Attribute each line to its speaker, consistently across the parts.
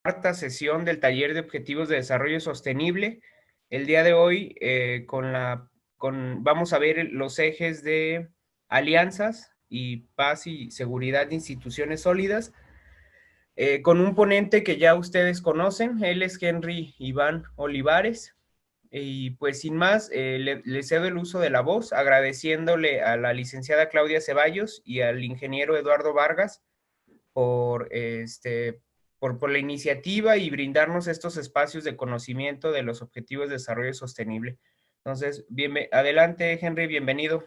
Speaker 1: Cuarta sesión del taller de Objetivos de Desarrollo Sostenible. El día de hoy vamos a ver los ejes de alianzas y paz y seguridad de instituciones sólidas, con un ponente que ya ustedes conocen. Él es Henry Iván Olivares. Y pues sin más, le cedo el uso de la voz, agradeciéndole a la licenciada Claudia Ceballos y al ingeniero Eduardo Vargas por la iniciativa y brindarnos estos espacios de conocimiento de los objetivos de desarrollo sostenible. Entonces, adelante, Henry, bienvenido.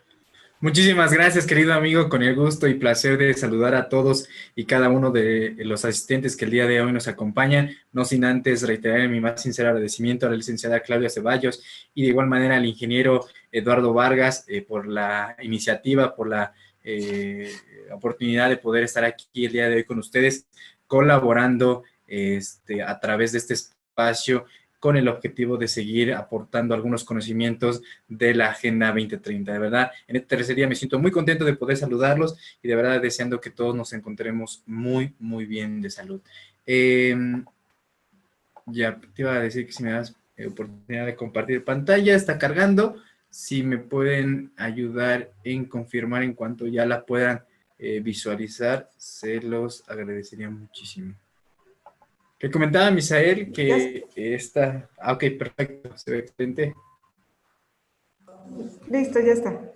Speaker 2: Muchísimas gracias, querido amigo, con el gusto y placer de saludar a todos y cada uno de los asistentes que el día de hoy nos acompañan, no sin antes reiterar mi más sincero agradecimiento a la licenciada Claudia Ceballos y de igual manera al ingeniero Eduardo Vargas por la iniciativa, por la oportunidad de poder estar aquí el día de hoy con ustedes, colaborando a través de este espacio con el objetivo de seguir aportando algunos conocimientos de la Agenda 2030. De verdad, en este tercer día me siento muy contento de poder saludarlos y de verdad deseando que todos nos encontremos muy, muy bien de salud. Ya te iba a decir que si me das oportunidad de compartir pantalla, está cargando. Si me pueden ayudar en confirmar en cuanto ya la puedan visualizar, se los agradecería muchísimo. Que comentaba Misael que esta... ok, perfecto, se ve excelente.
Speaker 3: Listo, ya está.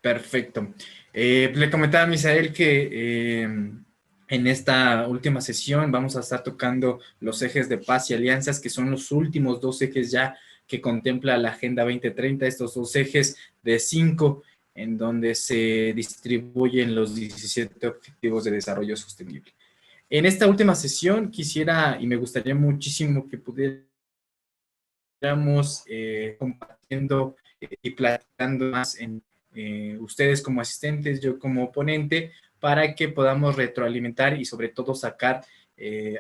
Speaker 2: Perfecto. Le comentaba a Misael que en esta última sesión vamos a estar tocando los ejes de paz y alianzas, que son los últimos dos ejes ya que contempla la Agenda 2030, estos dos ejes de 5, en donde se distribuyen los 17 Objetivos de Desarrollo Sostenible. En esta última sesión quisiera y me gustaría muchísimo que pudiéramos compartiendo y platicando más en ustedes como asistentes, yo como ponente, para que podamos retroalimentar y sobre todo sacar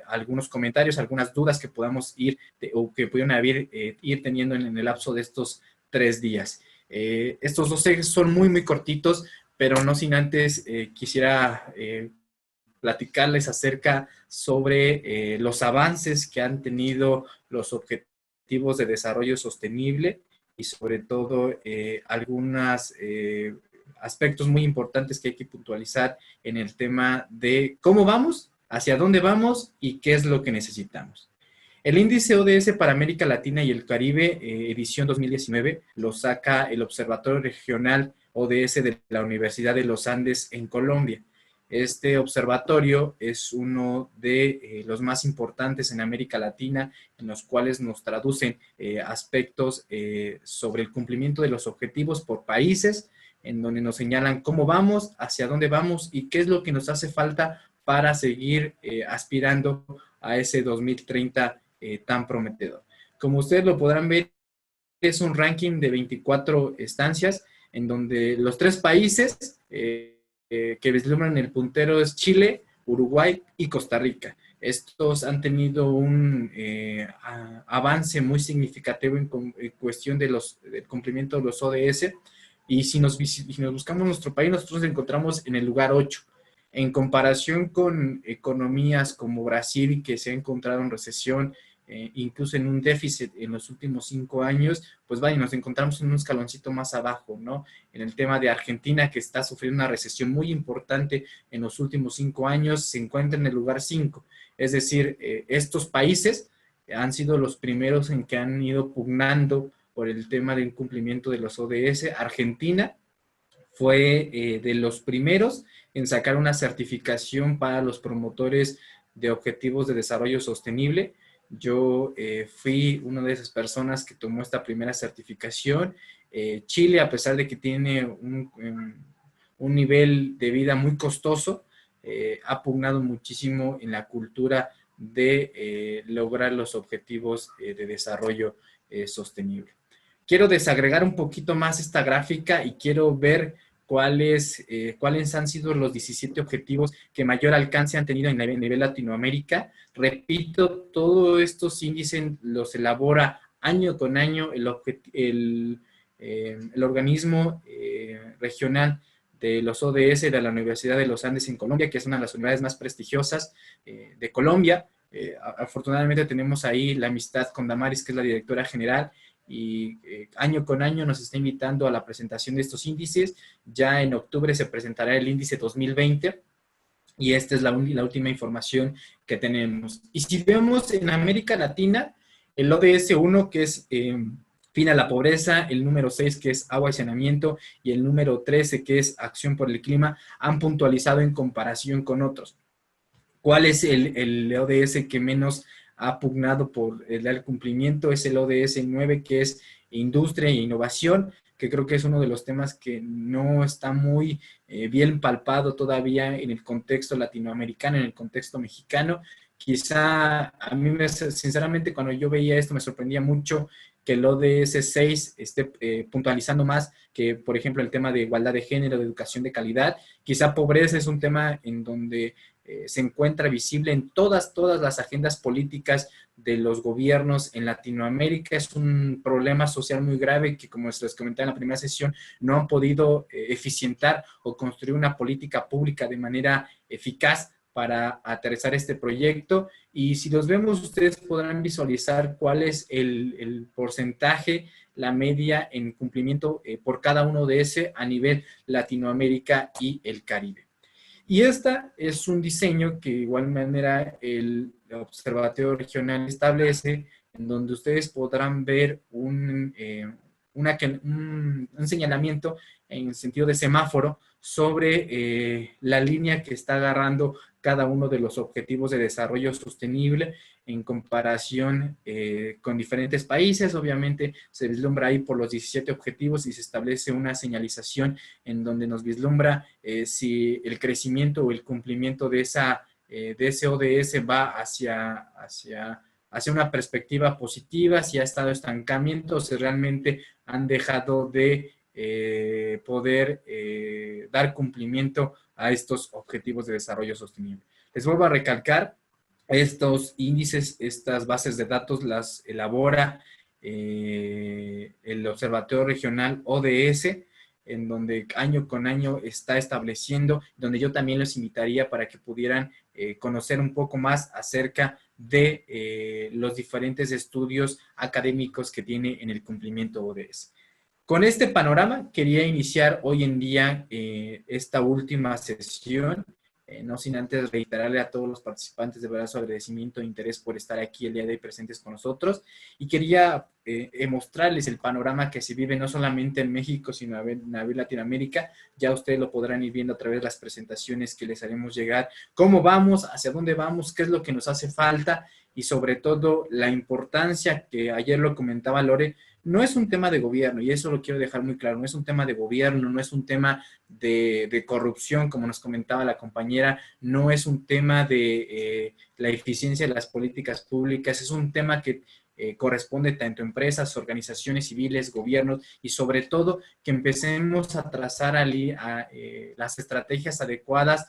Speaker 2: algunos comentarios, algunas dudas que podamos ir o que pudieran ir teniendo en el lapso de estos 3 días. Estos dos ejes son muy, muy cortitos, pero no sin antes quisiera platicarles acerca sobre los avances que han tenido los objetivos de desarrollo sostenible y sobre todo algunos aspectos muy importantes que hay que puntualizar en el tema de cómo vamos, hacia dónde vamos y qué es lo que necesitamos. El índice ODS para América Latina y el Caribe, edición 2019, lo saca el Observatorio Regional ODS de la Universidad de los Andes en Colombia. Este observatorio es uno de los más importantes en América Latina, en los cuales nos traducen aspectos sobre el cumplimiento de los objetivos por países, en donde nos señalan cómo vamos, hacia dónde vamos y qué es lo que nos hace falta para seguir aspirando a ese 2030 tan prometedor. Como ustedes lo podrán ver, es un ranking de 24 estancias, en donde los 3 países que vislumbran el puntero es Chile, Uruguay y Costa Rica. Estos han tenido un avance muy significativo en cuestión de del cumplimiento de los ODS, y si nos buscamos nuestro país, nosotros nos encontramos en el lugar 8. En comparación con economías como Brasil, que se ha encontrado en recesión, incluso en un déficit en los últimos 5 años, pues vaya, nos encontramos en un escaloncito más abajo, ¿no? En el tema de Argentina, que está sufriendo una recesión muy importante en los últimos 5 años, se encuentra en el lugar 5. Es decir, estos países han sido los primeros en que han ido pugnando por el tema del cumplimiento de los ODS. Argentina fue de los primeros en sacar una certificación para los promotores de objetivos de desarrollo sostenible. Yo fui una de esas personas que tomó esta primera certificación. Chile, a pesar de que tiene un nivel de vida muy costoso, ha pugnado muchísimo en la cultura de lograr los objetivos de desarrollo sostenible. Quiero desagregar un poquito más esta gráfica y quiero ver cuáles han sido los 17 objetivos que mayor alcance han tenido en nivel Latinoamérica. Repito, todos estos índices los elabora año con año el organismo regional de los ODS de la Universidad de los Andes en Colombia, que es una de las universidades más prestigiosas de Colombia. Afortunadamente tenemos ahí la amistad con Damaris, que es la directora general, y año con año nos está invitando a la presentación de estos índices. Ya en octubre se presentará el índice 2020 y esta es la última información que tenemos. Y si vemos en América Latina, el ODS 1, que es fin a la pobreza, el número 6, que es agua y saneamiento, y el número 13, que es acción por el clima, han puntualizado en comparación con otros. ¿Cuál es el ODS que menos ha pugnado por el cumplimiento? Es el ODS 9, que es industria e innovación, que creo que es uno de los temas que no está muy bien palpado todavía en el contexto latinoamericano, en el contexto mexicano. Quizá a mí, sinceramente, cuando yo veía esto me sorprendía mucho que el ODS 6 esté puntualizando más que, por ejemplo, el tema de igualdad de género, de educación de calidad. Quizá pobreza es un tema en donde se encuentra visible en todas las agendas políticas de los gobiernos en Latinoamérica. Es un problema social muy grave que, como les comenté en la primera sesión, no han podido eficientar o construir una política pública de manera eficaz para aterrizar este proyecto. Y si los vemos, ustedes podrán visualizar cuál es el porcentaje, la media en cumplimiento por cada uno de ese a nivel Latinoamérica y el Caribe. Y esta es un diseño que de igual manera el Observatorio Regional establece, en donde ustedes podrán ver un señalamiento en sentido de semáforo sobre la línea que está agarrando cada uno de los objetivos de desarrollo sostenible en comparación con diferentes países. Obviamente se vislumbra ahí por los 17 objetivos y se establece una señalización en donde nos vislumbra si el crecimiento o el cumplimiento de ese ODS va hacia una perspectiva positiva, si ha estado estancamiento, si realmente han dejado de poder dar cumplimiento a estos objetivos de desarrollo sostenible. Les vuelvo a recalcar, estos índices, estas bases de datos las elabora el Observatorio Regional ODS, en donde año con año está estableciendo, donde yo también los invitaría para que pudieran conocer un poco más acerca de los diferentes estudios académicos que tiene en el cumplimiento ODS. Con este panorama quería iniciar hoy en día esta última sesión, no sin antes reiterarle a todos los participantes de verdad su agradecimiento e interés por estar aquí el día de hoy presentes con nosotros, y quería mostrarles el panorama que se vive no solamente en México, sino en Latinoamérica. Ya ustedes lo podrán ir viendo a través de las presentaciones que les haremos llegar, cómo vamos, hacia dónde vamos, qué es lo que nos hace falta, y sobre todo la importancia que ayer lo comentaba Lore. No es un tema de gobierno, y eso lo quiero dejar muy claro, no es un tema de gobierno, no es un tema de corrupción, como nos comentaba la compañera, no es un tema de la eficiencia de las políticas públicas, es un tema que corresponde tanto a empresas, organizaciones civiles, gobiernos, y sobre todo que empecemos a trazar las estrategias adecuadas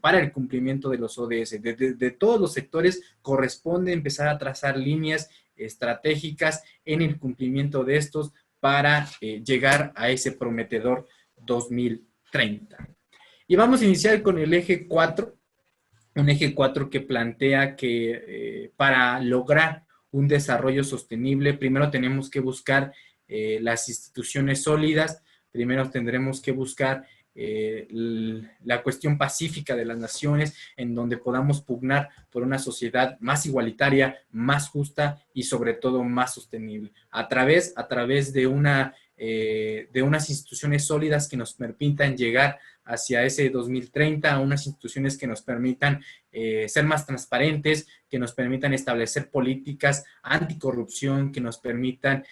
Speaker 2: para el cumplimiento de los ODS. De todos los sectores corresponde empezar a trazar líneas estratégicas en el cumplimiento de estos para llegar a ese prometedor 2030. Y vamos a iniciar con el eje 4, un eje 4 que plantea que para lograr un desarrollo sostenible, primero tenemos que buscar las instituciones sólidas, primero tendremos que buscar la cuestión pacífica de las naciones, en donde podamos pugnar por una sociedad más igualitaria, más justa y sobre todo más sostenible, a través de unas instituciones sólidas que nos permitan llegar hacia ese 2030, unas instituciones que nos permitan ser más transparentes, que nos permitan establecer políticas anticorrupción, que nos permitan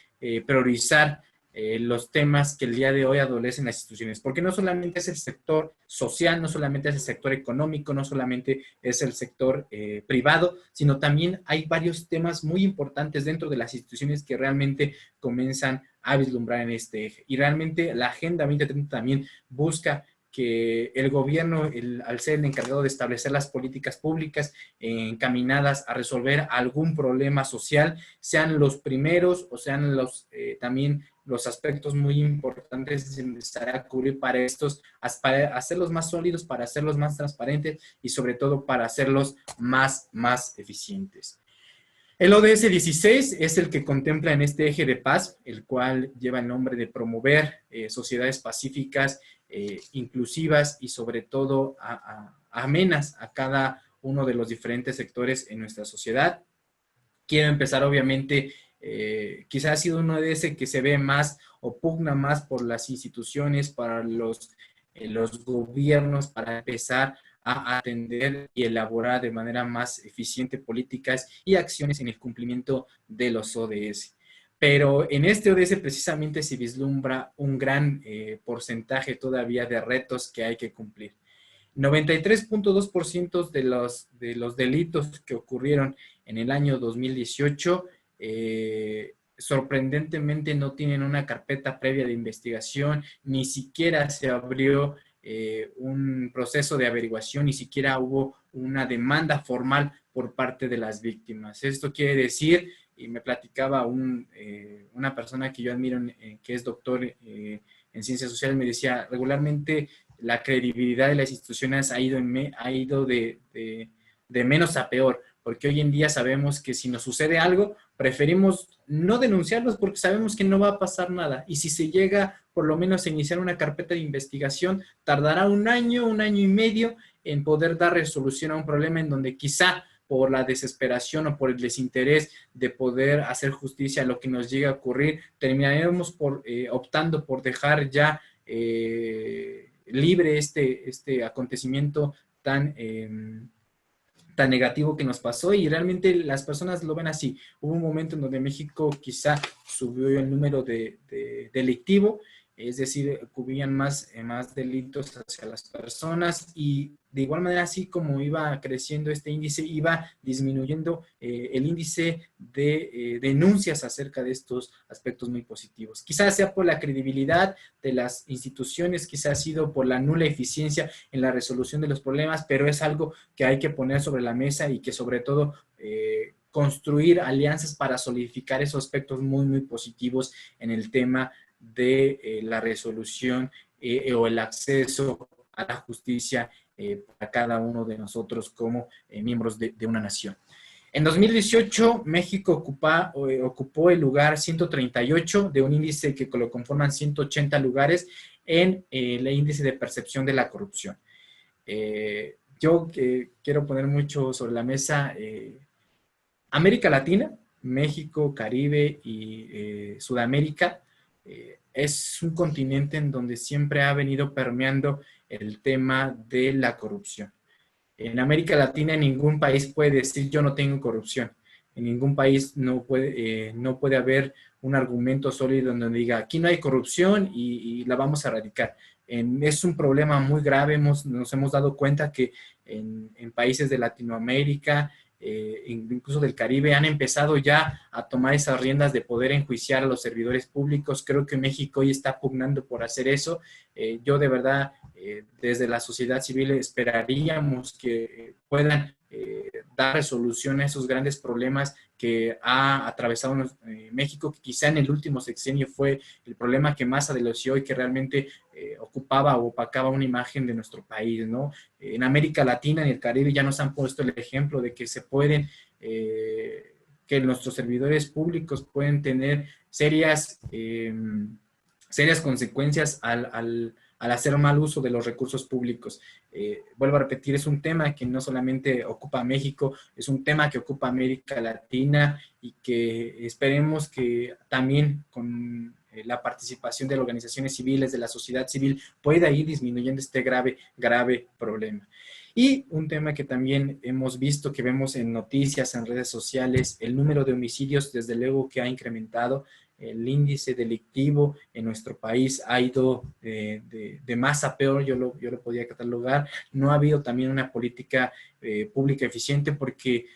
Speaker 2: priorizar los temas que el día de hoy adolecen las instituciones, porque no solamente es el sector social, no solamente es el sector económico, no solamente es el sector privado, sino también hay varios temas muy importantes dentro de las instituciones que realmente comienzan a vislumbrar en este eje. Y realmente la Agenda 2030 también busca que el gobierno, al ser el encargado de establecer las políticas públicas encaminadas a resolver algún problema social, sean los primeros o sean también los aspectos muy importantes de empezar a cubrir para estos, para hacerlos más sólidos, para hacerlos más transparentes y sobre todo para hacerlos más eficientes. El ODS 16 es el que contempla en este eje de paz, el cual lleva el nombre de promover sociedades pacíficas, inclusivas y sobre todo amenas a cada uno de los diferentes sectores en nuestra sociedad. Quiero empezar obviamente, quizás ha sido uno de ese que se ve más o pugna más por las instituciones, para los gobiernos, para empezar a atender y elaborar de manera más eficiente políticas y acciones en el cumplimiento de los ODS. Pero en este ODS precisamente se vislumbra un gran porcentaje todavía de retos que hay que cumplir. 93.2% de los delitos que ocurrieron en el año 2018 sorprendentemente no tienen una carpeta previa de investigación, ni siquiera se abrió un proceso de averiguación, ni siquiera hubo una demanda formal por parte de las víctimas. Esto quiere decir, y me platicaba una persona que yo admiro, que es doctor en ciencias sociales, me decía, regularmente la credibilidad de las instituciones ha ido de menos a peor, porque hoy en día sabemos que si nos sucede algo, preferimos no denunciarlos porque sabemos que no va a pasar nada. Y si se llega por lo menos a iniciar una carpeta de investigación, tardará un año y medio en poder dar resolución a un problema en donde quizá por la desesperación o por el desinterés de poder hacer justicia a lo que nos llega a ocurrir, terminaremos optando por dejar ya libre este acontecimiento tan negativo que nos pasó, y realmente las personas lo ven así. Hubo un momento en donde México quizá subió el número de delictivo, es decir, cubrían más delitos hacia las personas, y de igual manera, así como iba creciendo este índice, iba disminuyendo el índice de denuncias acerca de estos aspectos muy positivos. Quizás sea por la credibilidad de las instituciones, quizás ha sido por la nula eficiencia en la resolución de los problemas, pero es algo que hay que poner sobre la mesa y que sobre todo construir alianzas para solidificar esos aspectos muy positivos en el tema de la resolución o el acceso a la justicia para cada uno de nosotros como miembros de una nación. En 2018, México ocupó el lugar 138 de un índice que lo conforman 180 lugares en el índice de percepción de la corrupción. Yo quiero poner mucho sobre la mesa América Latina, México, Caribe y Sudamérica. Es un continente en donde siempre ha venido permeando el tema de la corrupción. En América Latina ningún país puede decir yo no tengo corrupción. En ningún país no puede haber un argumento sólido en donde diga aquí no hay corrupción y la vamos a erradicar. Es un problema muy grave. Nos hemos dado cuenta que en países de Latinoamérica, incluso del Caribe, han empezado ya a tomar esas riendas de poder enjuiciar a los servidores públicos. Creo que México hoy está pugnando por hacer eso. Yo de verdad, desde la sociedad civil esperaríamos que puedan dar resolución a esos grandes problemas que ha atravesado México, que quizá en el último sexenio fue el problema que más adelanció y que realmente ocupaba o opacaba una imagen de nuestro país, ¿no? En América Latina, en el Caribe, ya nos han puesto el ejemplo de que se pueden, que nuestros servidores públicos pueden tener serias consecuencias al hacer mal uso de los recursos públicos. Vuelvo a repetir, es un tema que no solamente ocupa a México, es un tema que ocupa a América Latina y que esperemos que también con la participación de las organizaciones civiles, de la sociedad civil, pueda ir disminuyendo este grave problema. Y un tema que también hemos visto, que vemos en noticias, en redes sociales, el número de homicidios, desde luego que ha incrementado. El índice delictivo en nuestro país ha ido de más a peor, yo lo podía catalogar. No ha habido también una política pública eficiente porque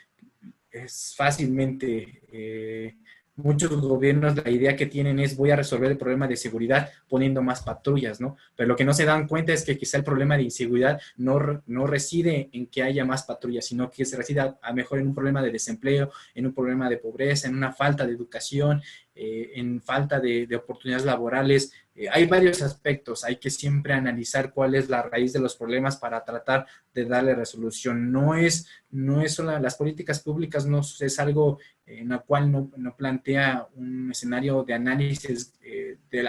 Speaker 2: es fácilmente muchos gobiernos la idea que tienen es voy a resolver el problema de seguridad poniendo más patrullas, ¿no? Pero lo que no se dan cuenta es que quizá el problema de inseguridad no reside en que haya más patrullas, sino que se reside a mejor en un problema de desempleo, en un problema de pobreza, en una falta de educación, en falta de oportunidades laborales. Hay varios aspectos, hay que siempre analizar cuál es la raíz de los problemas para tratar de darle resolución. No es solo las políticas públicas, no es algo en la cual no plantea un escenario de análisis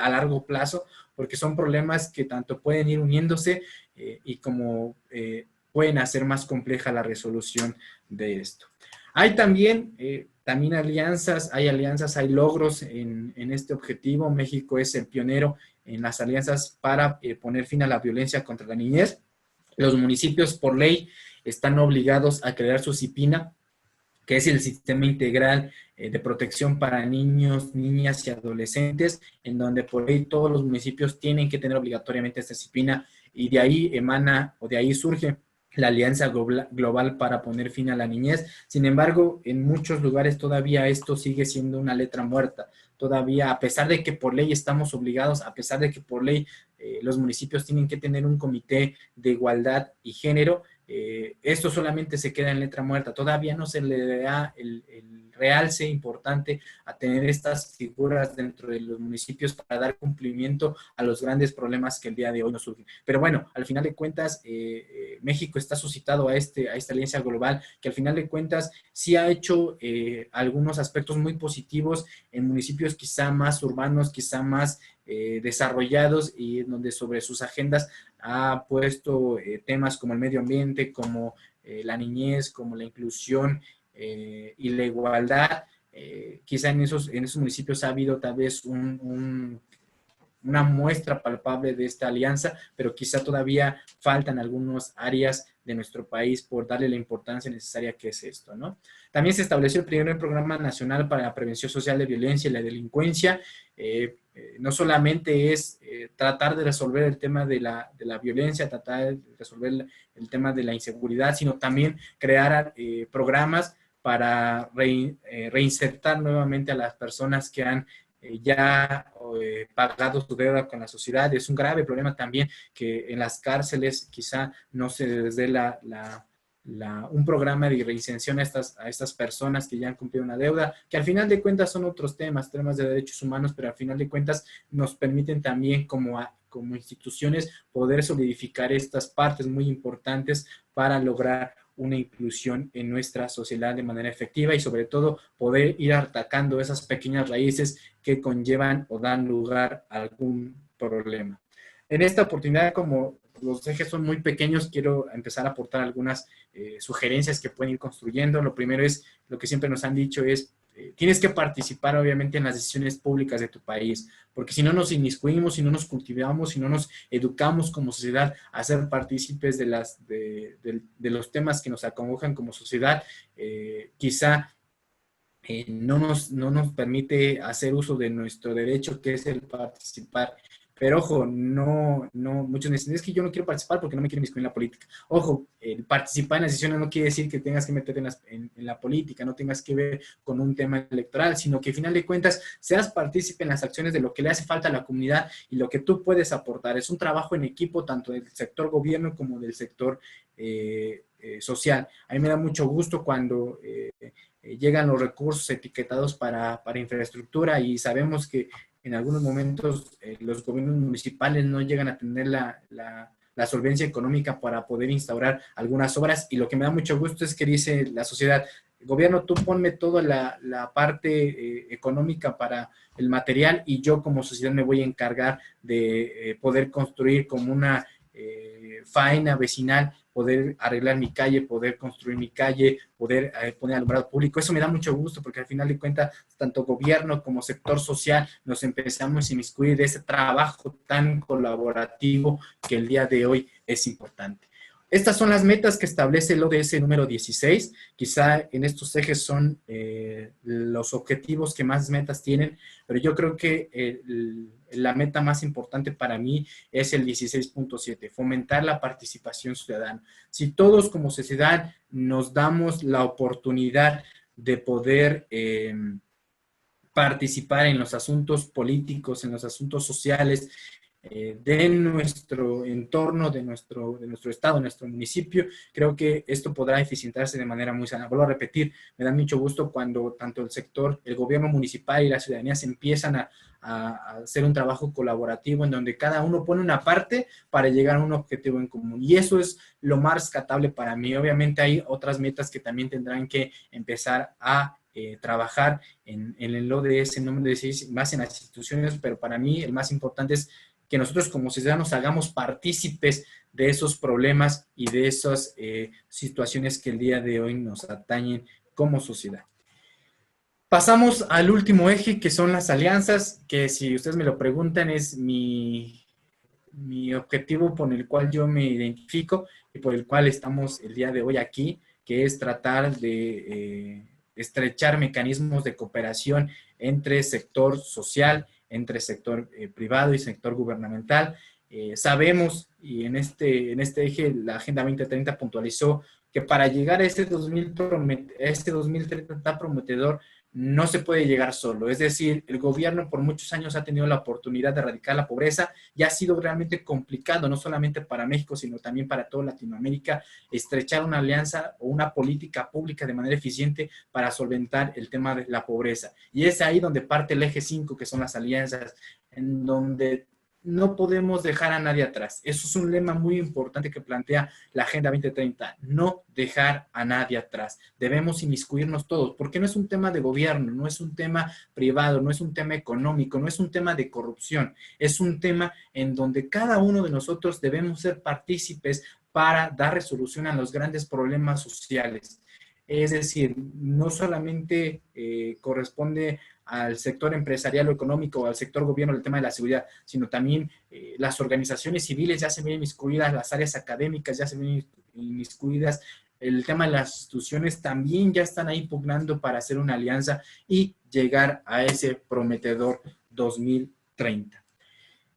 Speaker 2: a largo plazo, porque son problemas que tanto pueden ir uniéndose y como pueden hacer más compleja la resolución de esto. Hay también alianzas, hay logros en este objetivo. México es el pionero en las alianzas para poner fin a la violencia contra la niñez. Los municipios por ley están obligados a crear su CIPINA, que es el Sistema Integral de Protección para Niños, Niñas y Adolescentes, en donde por ley todos los municipios tienen que tener obligatoriamente esta CIPINA, y de ahí emana o de ahí surge la Alianza Global para poner fin a la niñez. Sin embargo, en muchos lugares todavía esto sigue siendo una letra muerta. Todavía, a pesar de que por ley estamos obligados, a pesar de que por ley los municipios tienen que tener un comité de igualdad y género, esto solamente se queda en letra muerta. Todavía no se le da el realce importante a tener estas figuras dentro de los municipios para dar cumplimiento a los grandes problemas que el día de hoy nos surgen. Pero bueno, al final de cuentas, México está suscitado a esta alianza global, que al final de cuentas sí ha hecho algunos aspectos muy positivos en municipios quizá más urbanos, quizá más desarrollados, y en donde sobre sus agendas ha puesto temas como el medio ambiente, como la niñez, como la inclusión y la igualdad. Quizá en esos municipios ha habido tal vez una muestra palpable de esta alianza, pero quizá todavía faltan algunas áreas de nuestro país por darle la importancia necesaria que es esto, ¿no? También se estableció el primer programa nacional para la prevención social de violencia y la delincuencia. No solamente es tratar de resolver el tema de la violencia, tratar de resolver el tema de la inseguridad, sino también crear programas para reinsertar nuevamente a las personas que han ya pagado su deuda con la sociedad. Es un grave problema también que en las cárceles quizá no se les dé un programa de reinserción a estas personas que ya han cumplido una deuda, que al final de cuentas son otros temas de derechos humanos, pero al final de cuentas nos permiten también como instituciones poder solidificar estas partes muy importantes para lograr una inclusión en nuestra sociedad de manera efectiva, y sobre todo poder ir atacando esas pequeñas raíces que conllevan o dan lugar a algún problema. En esta oportunidad, como los ejes son muy pequeños, quiero empezar a aportar algunas sugerencias que pueden ir construyendo. Lo primero es, lo que siempre nos han dicho es, tienes que participar obviamente en las decisiones públicas de tu país, porque si no nos inmiscuimos, si no nos cultivamos, si no nos educamos como sociedad a ser partícipes de los temas que nos acongojan como sociedad, quizá no nos permite hacer uso de nuestro derecho, que es el participar. Pero ojo, muchos dicen, es que yo no quiero participar porque no me quiero inmiscuir en la política. Ojo, el participar en las decisiones no quiere decir que tengas que meterte en la política, no tengas que ver con un tema electoral, sino que al final de cuentas seas partícipe en las acciones de lo que le hace falta a la comunidad y lo que tú puedes aportar. Es un trabajo en equipo, tanto del sector gobierno como del sector social. A mí me da mucho gusto cuando llegan los recursos etiquetados para infraestructura, y sabemos que en algunos momentos los gobiernos municipales no llegan a tener la solvencia económica para poder instaurar algunas obras, y lo que me da mucho gusto es que dice la sociedad, gobierno, tú ponme toda la parte económica para el material, y yo como sociedad me voy a encargar de poder construir como una faena vecinal, poder arreglar mi calle, poder construir mi calle, poder poner alumbrado público. Eso me da mucho gusto, porque al final de cuentas, tanto gobierno como sector social nos empezamos a inmiscuir de ese trabajo tan colaborativo que el día de hoy es importante. Estas son las metas que establece el ODS número 16. Quizá en estos ejes son los objetivos que más metas tienen, pero yo creo que la meta más importante para mí es el 16.7, fomentar la participación ciudadana. Si todos como sociedad nos damos la oportunidad de poder participar en los asuntos políticos, en los asuntos sociales de nuestro entorno, de nuestro estado, de nuestro municipio. Creo que esto podrá eficientarse de manera muy sana. Vuelvo a repetir, me da mucho gusto cuando tanto el sector, el gobierno municipal y la ciudadanía se empiezan a hacer un trabajo colaborativo en donde cada uno pone una parte para llegar a un objetivo en común. Y eso es lo más rescatable para mí. Obviamente hay otras metas que también tendrán que empezar a trabajar en el ODS, no me decís más en las instituciones, pero para mí el más importante es que nosotros como ciudadanos hagamos partícipes de esos problemas y de esas situaciones que el día de hoy nos atañen como sociedad. Pasamos al último eje, que son las alianzas, que si ustedes me lo preguntan es mi objetivo por el cual yo me identifico y por el cual estamos el día de hoy aquí, que es tratar de estrechar mecanismos de cooperación entre sector social, entre sector privado y sector gubernamental. Sabemos, y en este eje la Agenda 2030 puntualizó que para llegar a este 2030 tan prometedor, no se puede llegar solo. Es decir, el gobierno por muchos años ha tenido la oportunidad de erradicar la pobreza y ha sido realmente complicado, no solamente para México, sino también para toda Latinoamérica, estrechar una alianza o una política pública de manera eficiente para solventar el tema de la pobreza. Y es ahí donde parte el eje 5, que son las alianzas, en donde no podemos dejar a nadie atrás. Eso es un lema muy importante que plantea la Agenda 2030, no dejar a nadie atrás. Debemos inmiscuirnos todos, porque no es un tema de gobierno, no es un tema privado, no es un tema económico, no es un tema de corrupción, es un tema en donde cada uno de nosotros debemos ser partícipes para dar resolución a los grandes problemas sociales. Es decir, no solamente corresponde al sector empresarial o económico o al sector gobierno el tema de la seguridad, sino también las organizaciones civiles ya se ven inmiscuidas, las áreas académicas ya se ven inmiscuidas, el tema de las instituciones también ya están ahí pugnando para hacer una alianza y llegar a ese prometedor 2030.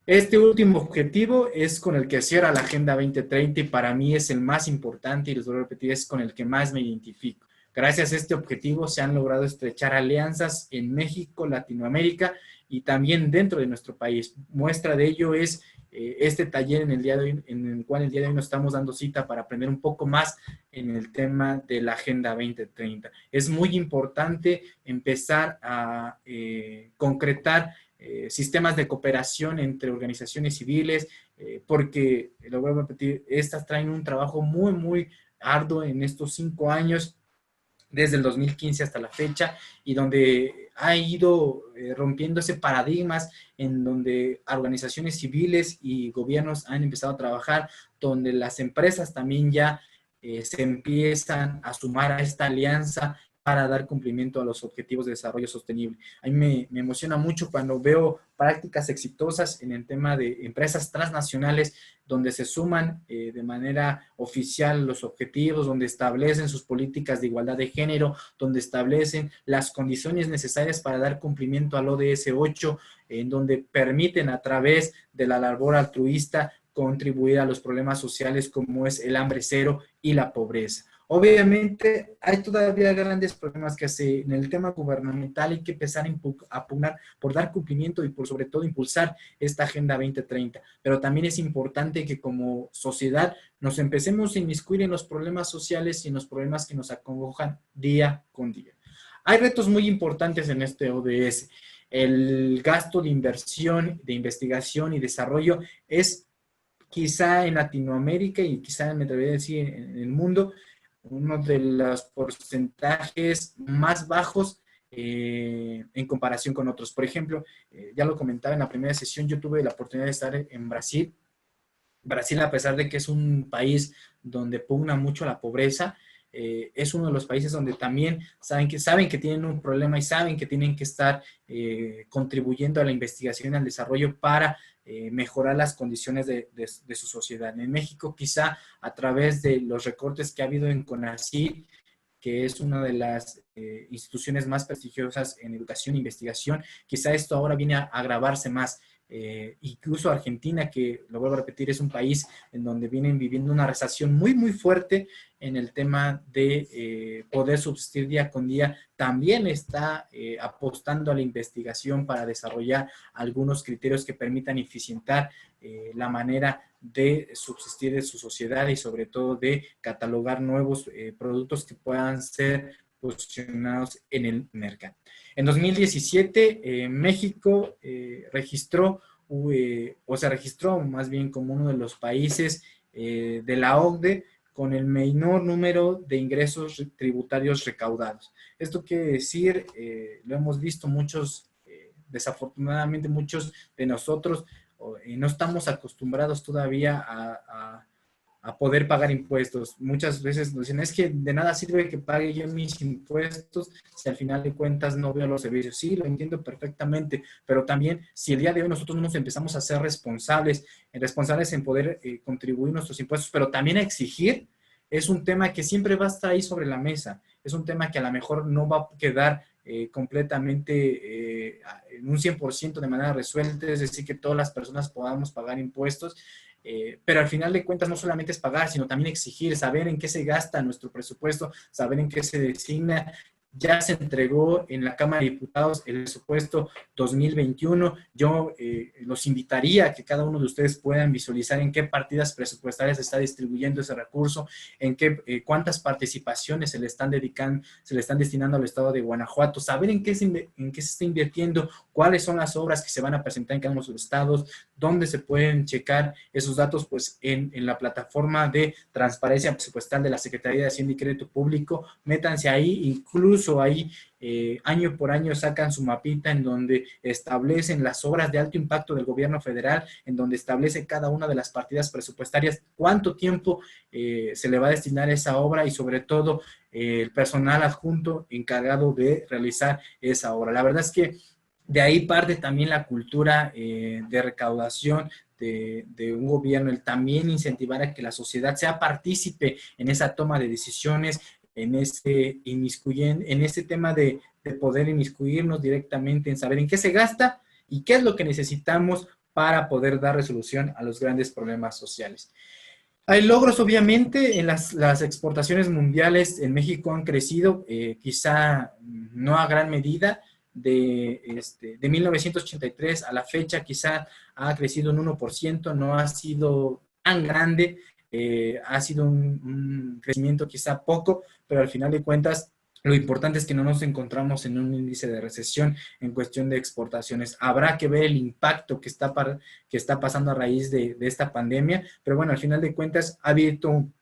Speaker 2: Este último objetivo es con el que cierra la Agenda 2030 y para mí es el más importante y les voy a repetir, es con el que más me identifico. Gracias a este objetivo se han logrado estrechar alianzas en México, Latinoamérica y también dentro de nuestro país. Muestra de ello es este taller en el cual el día de hoy nos estamos dando cita para aprender un poco más en el tema de la Agenda 2030. Es muy importante empezar a concretar sistemas de cooperación entre organizaciones civiles, porque, lo voy a repetir, estas traen un trabajo muy, muy arduo en estos 5 años, desde el 2015 hasta la fecha, y donde ha ido rompiéndose paradigmas en donde organizaciones civiles y gobiernos han empezado a trabajar, donde las empresas también ya se empiezan a sumar a esta alianza para dar cumplimiento a los objetivos de desarrollo sostenible. A mí me emociona mucho cuando veo prácticas exitosas en el tema de empresas transnacionales donde se suman de manera oficial los objetivos, donde establecen sus políticas de igualdad de género, donde establecen las condiciones necesarias para dar cumplimiento al ODS 8, en donde permiten a través de la labor altruista contribuir a los problemas sociales como es el hambre cero y la pobreza. Obviamente hay todavía grandes problemas que en el tema gubernamental hay que empezar a pugnar por dar cumplimiento y por sobre todo impulsar esta Agenda 2030, pero también es importante que como sociedad nos empecemos a inmiscuir en los problemas sociales y en los problemas que nos acongojan día con día. Hay retos muy importantes en este ODS. El gasto de inversión, de investigación y desarrollo es quizá en Latinoamérica y quizá me atrevería a decir en el mundo, uno de los porcentajes más bajos en comparación con otros. Por ejemplo, ya lo comentaba en la primera sesión, yo tuve la oportunidad de estar en Brasil. Brasil, a pesar de que es un país donde pugna mucho la pobreza, es uno de los países donde también saben que tienen un problema y saben que tienen que estar contribuyendo a la investigación y al desarrollo para mejorar las condiciones de su sociedad. En México, quizá a través de los recortes que ha habido en CONACYT, que es una de las instituciones más prestigiosas en educación e investigación, quizá esto ahora viene a agravarse más. incluso Argentina, que lo vuelvo a repetir, es un país en donde vienen viviendo una recesión muy, muy fuerte en el tema de poder subsistir día con día, también está apostando a la investigación para desarrollar algunos criterios que permitan eficientar la manera de subsistir de su sociedad y sobre todo de catalogar nuevos productos que puedan ser posicionados en el mercado. En 2017, México registró, o se registró más bien como uno de los países de la OCDE con el menor número de ingresos tributarios recaudados. Esto quiere decir, lo hemos visto muchos, desafortunadamente muchos de nosotros, no estamos acostumbrados todavía a poder pagar impuestos. Muchas veces nos dicen, es que de nada sirve que pague yo mis impuestos si al final de cuentas no veo los servicios. Sí, lo entiendo perfectamente, pero también si el día de hoy nosotros no nos empezamos a ser responsables en poder contribuir nuestros impuestos, pero también a exigir, es un tema que siempre va a estar ahí sobre la mesa. Es un tema que a lo mejor no va a quedar completamente en un 100% de manera resuelta, es decir, que todas las personas podamos pagar impuestos, pero al final de cuentas no solamente es pagar, sino también exigir, saber en qué se gasta nuestro presupuesto, saber en qué se designa. Ya se entregó en la Cámara de Diputados el presupuesto 2021. Yo los invitaría a que cada uno de ustedes puedan visualizar en qué partidas presupuestarias se está distribuyendo ese recurso, en qué, cuántas participaciones se le están dedicando, se le están destinando al estado de Guanajuato, saber en qué se está invirtiendo, cuáles son las obras que se van a presentar en cada uno de los estados, dónde se pueden checar esos datos, pues en la plataforma de transparencia presupuestal de la Secretaría de Hacienda y Crédito Público. Métanse ahí, incluso ahí año por año sacan su mapita en donde establecen las obras de alto impacto del gobierno federal, en donde establece cada una de las partidas presupuestarias, cuánto tiempo se le va a destinar a esa obra y sobre todo el personal adjunto encargado de realizar esa obra. La verdad es que de ahí parte también la cultura de recaudación de un gobierno, el también incentivar a que la sociedad sea partícipe en esa toma de decisiones, en este tema de poder inmiscuirnos directamente en saber en qué se gasta y qué es lo que necesitamos para poder dar resolución a los grandes problemas sociales. Hay logros, obviamente, en las exportaciones mundiales en México han crecido, quizá no a gran medida, de 1983 a la fecha quizá ha crecido un 1%, no ha sido tan grande, ha sido un crecimiento quizá poco, pero al final de cuentas lo importante es que no nos encontramos en un índice de recesión en cuestión de exportaciones. Habrá que ver el impacto que está pasando a raíz de esta pandemia, pero bueno, al final de cuentas ha habido un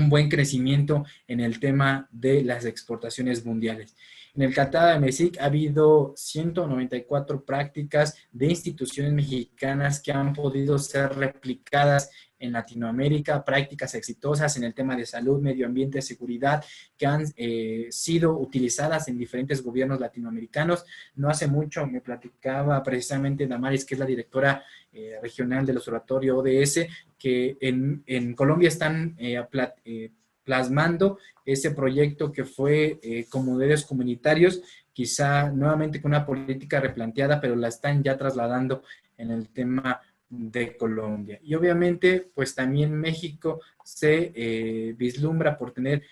Speaker 2: buen crecimiento en el tema de las exportaciones mundiales. En el Tratado de MESIC ha habido 194 prácticas de instituciones mexicanas que han podido ser replicadas en Latinoamérica, prácticas exitosas en el tema de salud, medio ambiente, seguridad, que han sido utilizadas en diferentes gobiernos latinoamericanos. No hace mucho me platicaba precisamente Damaris, que es la directora regional del Observatorio ODS, que en Colombia están plasmando ese proyecto que fue con modelos comunitarios, quizá nuevamente con una política replanteada, pero la están ya trasladando en el tema de Colombia. Y obviamente, pues también México se vislumbra por tener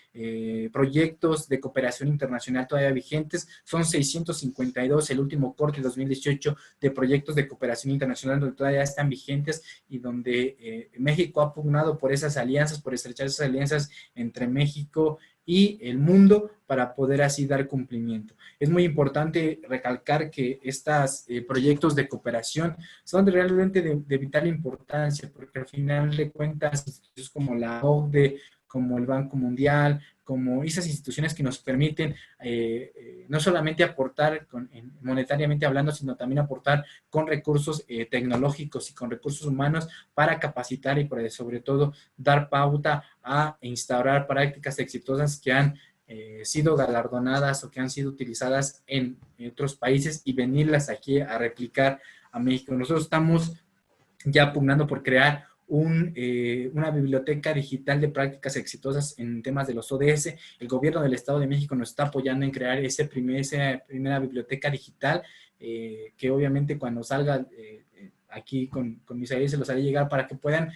Speaker 2: proyectos de cooperación internacional todavía vigentes. Son 652 el último corte de 2018 de proyectos de cooperación internacional donde todavía están vigentes y donde México ha pugnado por esas alianzas, por estrechar esas alianzas entre México y el mundo para poder así dar cumplimiento. Es muy importante recalcar que estos proyectos de cooperación son realmente de vital importancia, porque al final de cuentas, instituciones como la OCDE, como el Banco Mundial, como esas instituciones que nos permiten no solamente aportar monetariamente hablando, sino también aportar con recursos tecnológicos y con recursos humanos para capacitar y para, sobre todo, dar pauta a instaurar prácticas exitosas que han sido galardonadas o que han sido utilizadas en otros países y venirlas aquí a replicar a México. Nosotros estamos ya pugnando por crear una biblioteca digital de prácticas exitosas en temas de los ODS. El gobierno del Estado de México nos está apoyando en crear esa primera biblioteca digital que obviamente cuando salga aquí con Misael se los haré llegar para que puedan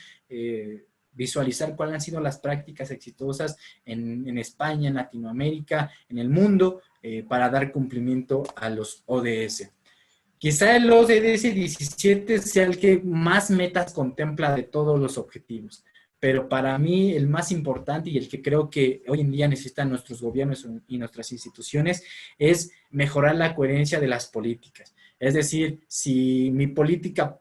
Speaker 2: visualizar cuáles han sido las prácticas exitosas en España, en Latinoamérica, en el mundo, para dar cumplimiento a los ODS. Quizá el ODS 17 sea el que más metas contempla de todos los objetivos, pero para mí el más importante y el que creo que hoy en día necesitan nuestros gobiernos y nuestras instituciones es mejorar la coherencia de las políticas. Es decir, si mi política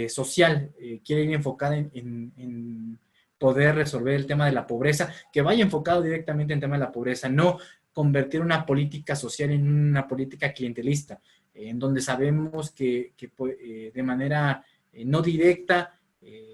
Speaker 2: social quiere ir enfocada en poder resolver el tema de la pobreza, que vaya enfocado directamente en el tema de la pobreza, no convertir una política social en una política clientelista, en donde sabemos que de manera no directa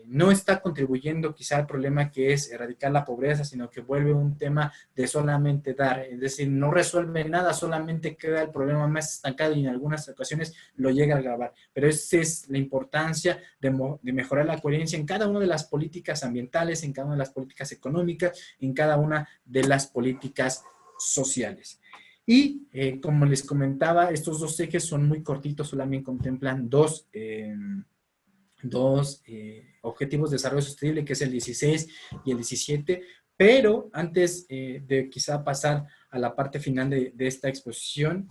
Speaker 2: no está contribuyendo quizá al problema que es erradicar la pobreza, sino que vuelve un tema de solamente dar, es decir, no resuelve nada, solamente queda el problema más estancado y en algunas ocasiones lo llega a agravar. Pero esa es la importancia de mejorar la coherencia en cada una de las políticas ambientales, en cada una de las políticas económicas, en cada una de las políticas sociales. Y como les comentaba, estos dos ejes son muy cortitos, solamente contemplan dos objetivos de desarrollo sostenible, que es el 16 y el 17, pero antes de quizá pasar a la parte final de esta exposición,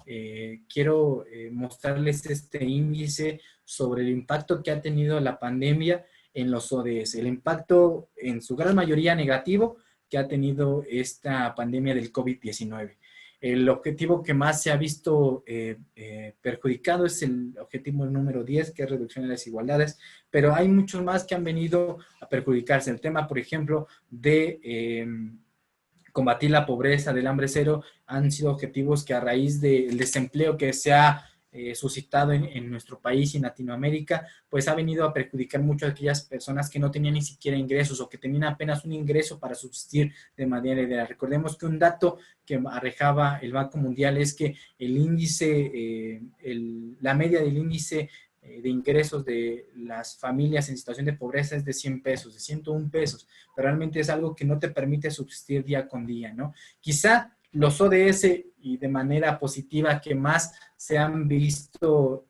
Speaker 2: quiero mostrarles este índice sobre el impacto que ha tenido la pandemia en los ODS, el impacto en su gran mayoría negativo que ha tenido esta pandemia del COVID-19. El objetivo que más se ha visto perjudicado es el objetivo número 10, que es reducción de las desigualdades, pero hay muchos más que han venido a perjudicarse. El tema, por ejemplo, de combatir la pobreza, del hambre cero, han sido objetivos que a raíz del desempleo que se ha suscitado en nuestro país y en Latinoamérica, pues ha venido a perjudicar mucho a aquellas personas que no tenían ni siquiera ingresos o que tenían apenas un ingreso para subsistir de manera ideal. Recordemos que un dato que arrojaba el Banco Mundial es que el índice, la media del índice de ingresos de las familias en situación de pobreza es de 100 pesos, de 101 pesos, pero realmente es algo que no te permite subsistir día con día, ¿no? Quizá los ODS y de manera positiva que más se han visto,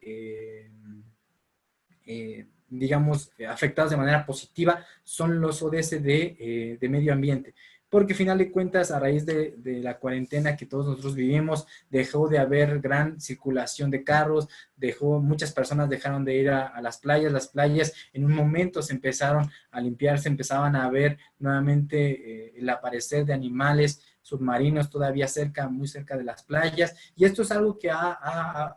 Speaker 2: digamos, afectados de manera positiva son los ODS de medio ambiente. Porque, al final de cuentas, a raíz de la cuarentena que todos nosotros vivimos, dejó de haber gran circulación de carros, muchas personas dejaron de ir a las playas en un momento se empezaron a limpiar, se empezaban a ver nuevamente el aparecer de animales submarinos todavía muy cerca de las playas, y esto es algo que ha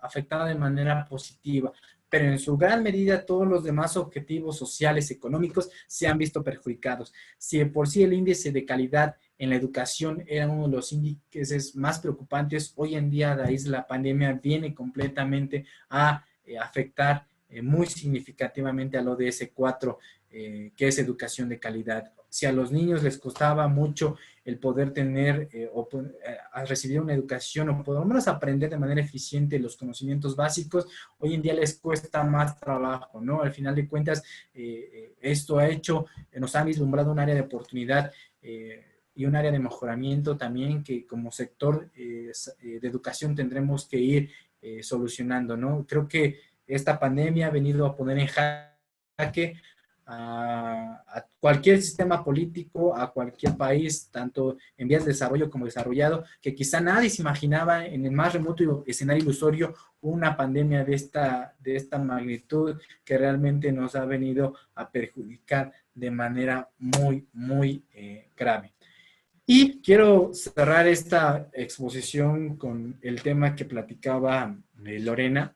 Speaker 2: afectado de manera positiva, pero en su gran medida todos los demás objetivos sociales, económicos, se han visto perjudicados. Si de por sí el índice de calidad en la educación era uno de los índices más preocupantes, hoy en día a raíz de la pandemia viene completamente a afectar muy significativamente al ODS 4, que es educación de calidad. Si a los niños les costaba mucho el poder tener recibir una educación o por lo menos aprender de manera eficiente los conocimientos básicos, hoy en día les cuesta más trabajo, ¿no? Al final de cuentas, esto nos ha vislumbrado un área de oportunidad y un área de mejoramiento también que como sector de educación tendremos que ir solucionando, ¿no? Creo que esta pandemia ha venido a poner en jaque a cualquier sistema político, a cualquier país, tanto en vías de desarrollo como desarrollado, que quizá nadie se imaginaba en el más remoto escenario ilusorio una pandemia de esta magnitud que realmente nos ha venido a perjudicar de manera muy, muy grave. Y quiero cerrar esta exposición con el tema que platicaba Lorena.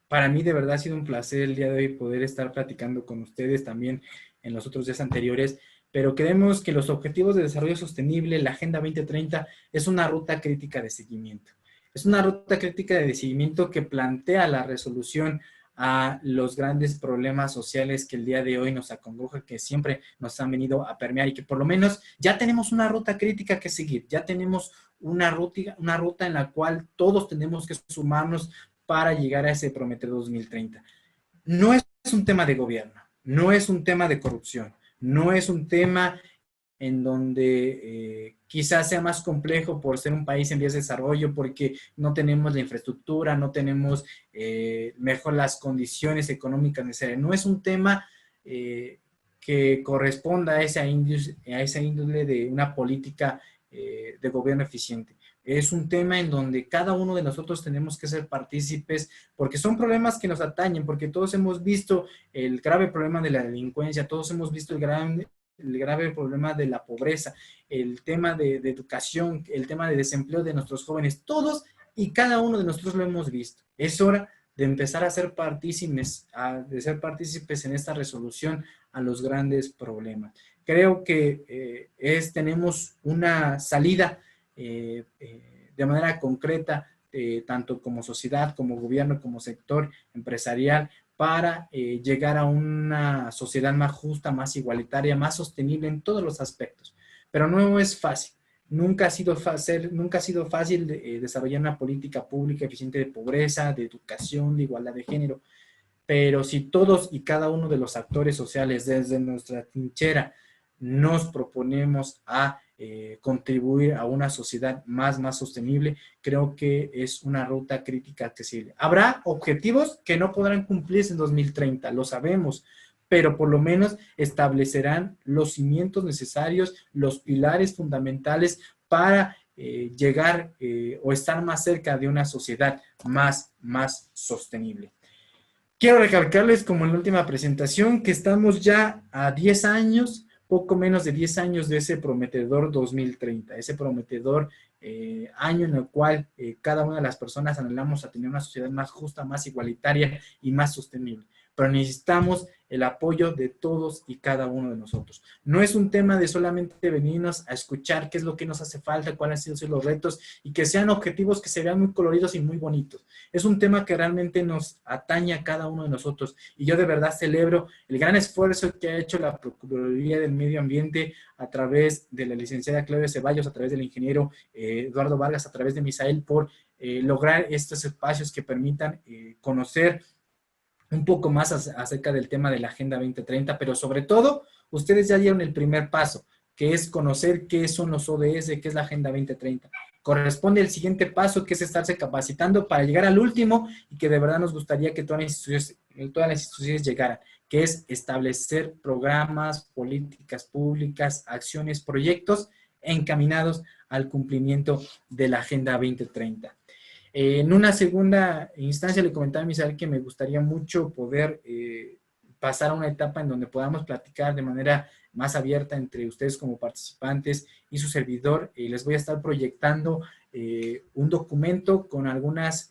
Speaker 2: Para mí de verdad ha sido un placer el día de hoy poder estar platicando con ustedes también en los otros días anteriores, pero creemos que los Objetivos de Desarrollo Sostenible, la Agenda 2030, es una ruta crítica de seguimiento. Es una ruta crítica de seguimiento que plantea la resolución a los grandes problemas sociales que el día de hoy nos acongoja, que siempre nos han venido a permear y que por lo menos ya tenemos una ruta crítica que seguir, ya tenemos una ruta en la cual todos tenemos que sumarnos para llegar a ese Prometeo 2030. No es un tema de gobierno, no es un tema de corrupción, no es un tema en donde quizás sea más complejo por ser un país en vías de desarrollo, porque no tenemos la infraestructura, no tenemos mejor las condiciones económicas necesarias. No es un tema que corresponda a esa índole de una política de gobierno eficiente. Es un tema en donde cada uno de nosotros tenemos que ser partícipes, porque son problemas que nos atañen, porque todos hemos visto el grave problema de la delincuencia, todos hemos visto el grave problema de la pobreza, el tema de educación, el tema de desempleo de nuestros jóvenes, todos y cada uno de nosotros lo hemos visto. Es hora de empezar a ser partícipes en esta resolución a los grandes problemas. Creo que tenemos una salida de manera concreta, tanto como sociedad, como gobierno, como sector empresarial, para llegar a una sociedad más justa, más igualitaria, más sostenible en todos los aspectos. Pero no es fácil. Nunca ha sido fácil desarrollar una política pública eficiente de pobreza, de educación, de igualdad de género. Pero si todos y cada uno de los actores sociales desde nuestra trinchera nos proponemos a contribuir a una sociedad más sostenible, creo que es una ruta crítica accesible. Habrá objetivos que no podrán cumplirse en 2030, lo sabemos, pero por lo menos establecerán los cimientos necesarios, los pilares fundamentales para llegar o estar más cerca de una sociedad más sostenible. Quiero recalcarles, como en la última presentación, que estamos ya a 10 años, poco menos de 10 años de ese prometedor 2030, ese prometedor año en el cual cada una de las personas anhelamos a tener una sociedad más justa, más igualitaria y más sostenible. Pero necesitamos el apoyo de todos y cada uno de nosotros. No es un tema de solamente venirnos a escuchar qué es lo que nos hace falta, cuáles han sido los retos y que sean objetivos que se vean muy coloridos y muy bonitos. Es un tema que realmente nos atañe a cada uno de nosotros y yo de verdad celebro el gran esfuerzo que ha hecho la Procuraduría del Medio Ambiente a través de la licenciada Claudia Ceballos, a través del ingeniero Eduardo Vargas, a través de Misael, por lograr estos espacios que permitan conocer un poco más acerca del tema de la Agenda 2030, pero sobre todo, ustedes ya dieron el primer paso, que es conocer qué son los ODS, qué es la Agenda 2030. Corresponde el siguiente paso, que es estarse capacitando para llegar al último y que de verdad nos gustaría que todas las instituciones llegaran, que es establecer programas, políticas públicas, acciones, proyectos encaminados al cumplimiento de la Agenda 2030. En una segunda instancia le comentaba a Misael que me gustaría mucho poder pasar a una etapa en donde podamos platicar de manera más abierta entre ustedes como participantes y su servidor. Les voy a estar proyectando un documento con algunas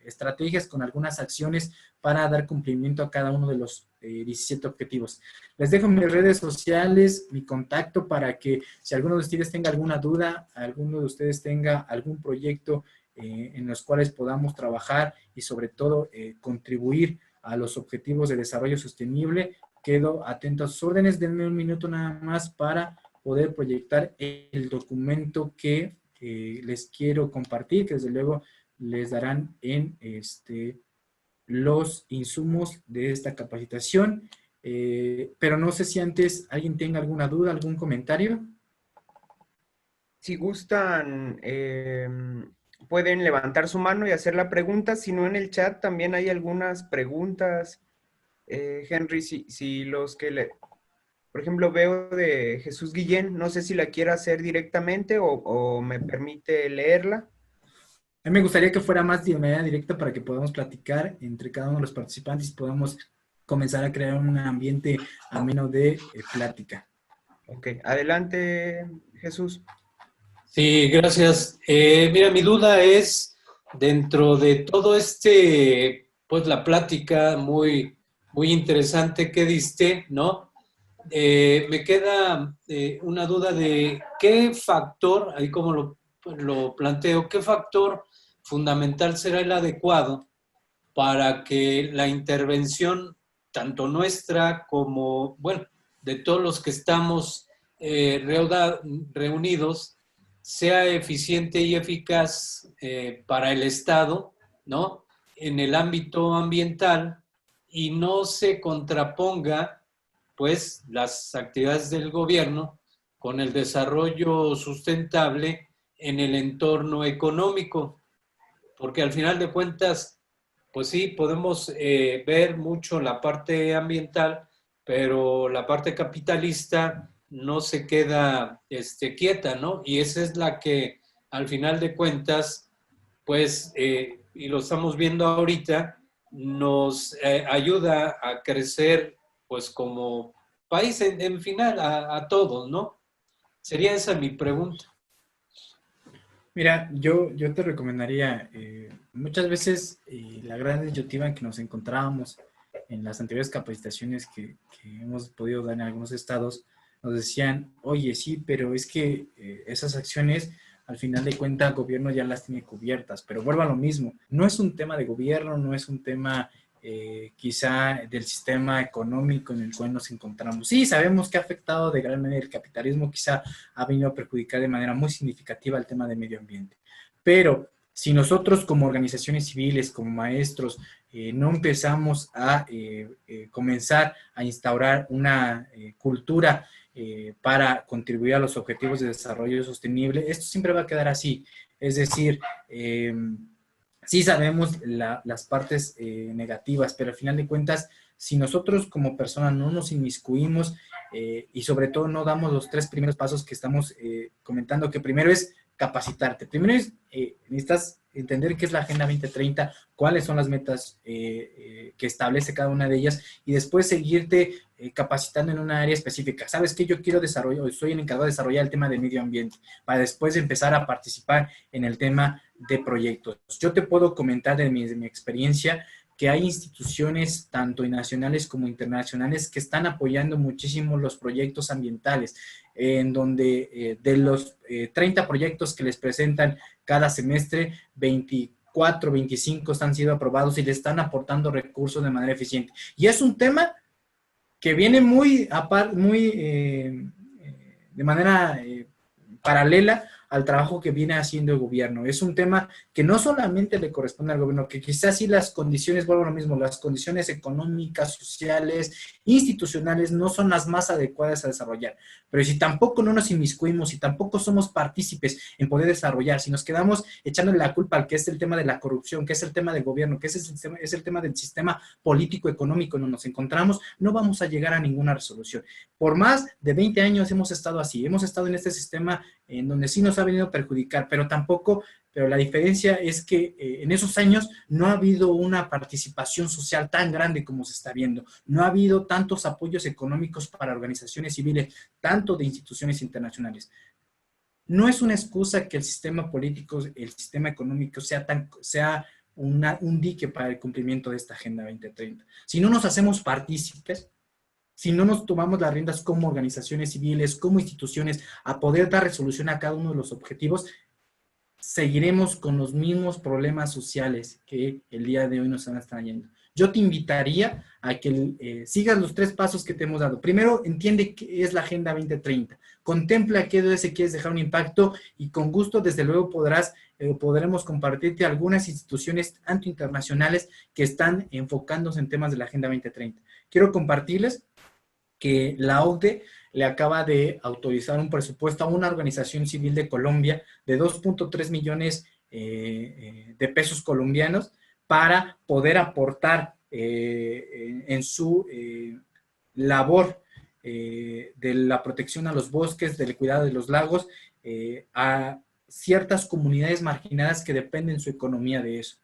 Speaker 2: estrategias, con algunas acciones para dar cumplimiento a cada uno de los 17 objetivos. Les dejo mis redes sociales, mi contacto para que si alguno de ustedes tenga alguna duda, alguno de ustedes tenga algún proyecto en los cuales podamos trabajar y sobre todo contribuir a los objetivos de desarrollo sostenible, quedo atento a sus órdenes. Denme un minuto nada más para poder proyectar el documento que les quiero compartir, que desde luego les darán en los insumos de esta capacitación. Pero no sé si antes alguien tenga alguna duda, algún comentario.
Speaker 1: Si gustan, pueden levantar su mano y hacer la pregunta. Si no, en el chat también hay algunas preguntas. Henry, si los que por ejemplo, veo de Jesús Guillén, no sé si la quiera hacer directamente o me permite leerla.
Speaker 2: A mí me gustaría que fuera más de manera directa para que podamos platicar entre cada uno de los participantes y podamos comenzar a crear un ambiente ameno de plática.
Speaker 1: Ok, adelante, Jesús.
Speaker 3: Sí, gracias. Mira, mi duda es, dentro de todo pues la plática muy interesante que diste, ¿no? Me queda una duda de qué factor, ahí como lo planteo, qué factor fundamental será el adecuado para que la intervención, tanto nuestra como, bueno, de todos los que estamos reunidos, sea eficiente y eficaz para el Estado, ¿no? En el ámbito ambiental y no se contraponga pues las actividades del gobierno con el desarrollo sustentable en el entorno económico, porque al final de cuentas, pues sí, podemos ver mucho la parte ambiental, pero la parte capitalista no se queda quieta, ¿no? Y esa es la que al final de cuentas, pues, y lo estamos viendo ahorita, nos ayuda a crecer, pues, como país en final, a todos, ¿no? Sería esa mi pregunta.
Speaker 2: Mira, yo te recomendaría, muchas veces la gran disyuntiva en que nos encontrábamos en las anteriores capacitaciones que hemos podido dar en algunos estados, nos decían, oye, sí, pero es que esas acciones, al final de cuentas, el gobierno ya las tiene cubiertas, pero vuelvo a lo mismo, no es un tema de gobierno, no es un tema quizá del sistema económico en el cual nos encontramos. Sí, sabemos que ha afectado de gran manera el capitalismo, quizá ha venido a perjudicar de manera muy significativa el tema del medio ambiente. Pero si nosotros como organizaciones civiles, como maestros, no empezamos a comenzar a instaurar una cultura para contribuir a los objetivos de desarrollo sostenible, esto siempre va a quedar así. Es decir, sí sabemos las partes negativas, pero al final de cuentas, si nosotros como personas no nos inmiscuimos y sobre todo no damos los 3 primeros pasos que estamos comentando, que primero es capacitarte, primero es, necesitas entender qué es la Agenda 2030, cuáles son las metas que establece cada una de ellas y después seguirte capacitando en una área específica. ¿Sabes qué? Yo quiero desarrollar, estoy encargado de desarrollar el tema del medio ambiente para después empezar a participar en el tema de proyectos. Yo te puedo comentar de mi experiencia que hay instituciones tanto nacionales como internacionales que están apoyando muchísimo los proyectos ambientales, en donde de los 30 proyectos que les presentan cada semestre, 24, 25 han sido aprobados y le están aportando recursos de manera eficiente. Y es un tema que viene muy de manera paralela al trabajo que viene haciendo el gobierno. Es un tema que no solamente le corresponde al gobierno, que quizás sí las condiciones, vuelvo a lo mismo, las condiciones económicas, sociales, institucionales no son las más adecuadas a desarrollar. Pero si tampoco no nos inmiscuimos, si tampoco somos partícipes en poder desarrollar, si nos quedamos echándole la culpa al que es el tema de la corrupción, que es el tema del gobierno, que es el tema del sistema político económico en donde nos encontramos, no vamos a llegar a ninguna resolución. Por más de 20 años hemos estado así, hemos estado en este sistema en donde sí nos ha venido a perjudicar, pero la diferencia es que en esos años no ha habido una participación social tan grande como se está viendo, no ha habido tantos apoyos económicos para organizaciones civiles, tanto de instituciones internacionales. No es una excusa que el sistema político, el sistema económico sea un dique para el cumplimiento de esta Agenda 2030. Si no nos hacemos partícipes, si no nos tomamos las riendas como organizaciones civiles, como instituciones, a poder dar resolución a cada uno de los objetivos, seguiremos con los mismos problemas sociales que el día de hoy nos están trayendo. Yo te invitaría a que sigas los 3 pasos que te hemos dado. Primero, entiende qué es la Agenda 2030. Contempla qué es que quieres dejar un impacto y con gusto, desde luego, podremos compartirte algunas instituciones tanto internacionales que están enfocándose en temas de la Agenda 2030. Quiero compartirles que la OCDE le acaba de autorizar un presupuesto a una organización civil de Colombia de 2.3 millones de pesos colombianos para poder aportar en su labor de la protección a los bosques, del cuidado de los lagos, a ciertas comunidades marginadas que dependen su economía de eso.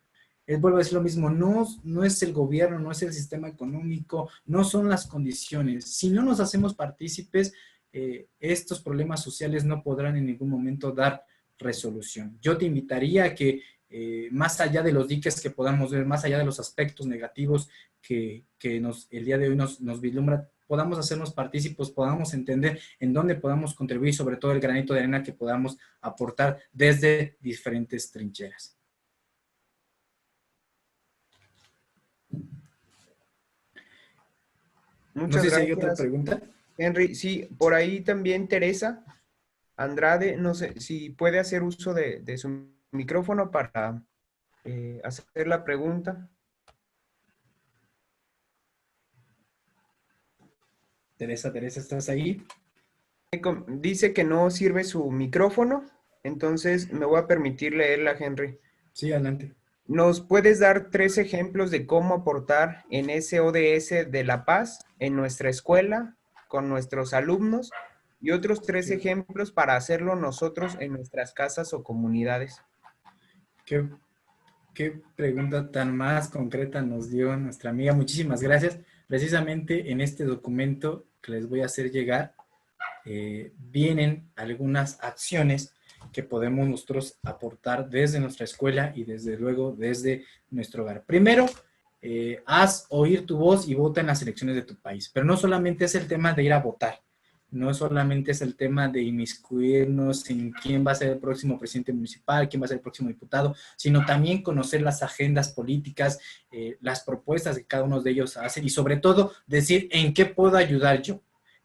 Speaker 2: Vuelvo a decir lo mismo, no es el gobierno, no es el sistema económico, no son las condiciones. Si no nos hacemos partícipes, estos problemas sociales no podrán en ningún momento dar resolución. Yo te invitaría a que más allá de los diques que podamos ver, más allá de los aspectos negativos que el día de hoy nos vislumbra, podamos hacernos partícipes, podamos entender en dónde podamos contribuir, sobre todo el granito de arena que podamos aportar desde diferentes trincheras.
Speaker 1: Muchas
Speaker 2: no sé
Speaker 1: gracias,
Speaker 2: si hay otra pregunta.
Speaker 1: Henry. Sí, por ahí también Teresa Andrade, no sé si puede hacer uso de su micrófono para hacer la pregunta.
Speaker 2: Teresa, ¿estás ahí?
Speaker 1: Dice que no sirve su micrófono, entonces me voy a permitir leerla, Henry.
Speaker 2: Sí, adelante.
Speaker 1: ¿Nos puedes dar 3 ejemplos de cómo aportar en ese ODS de la paz en nuestra escuela, con nuestros alumnos, y otros 3
Speaker 2: ¿Qué,
Speaker 1: ejemplos para hacerlo nosotros en nuestras casas o comunidades?
Speaker 2: qué, qué pregunta tan más concreta nos dio nuestra amiga? Muchísimas gracias. Precisamente en este documento que les voy a hacer llegar, vienen algunas acciones que podemos nosotros aportar desde nuestra escuela y desde luego desde nuestro hogar. Primero, haz oír tu voz y vota en las elecciones de tu país. Pero no solamente es el tema de ir a votar, no solamente es el tema de inmiscuirnos en quién va a ser el próximo presidente municipal, quién va a ser el próximo diputado, sino también conocer las agendas políticas, las propuestas que cada uno de ellos hace y sobre todo decir en qué puedo ayudar yo.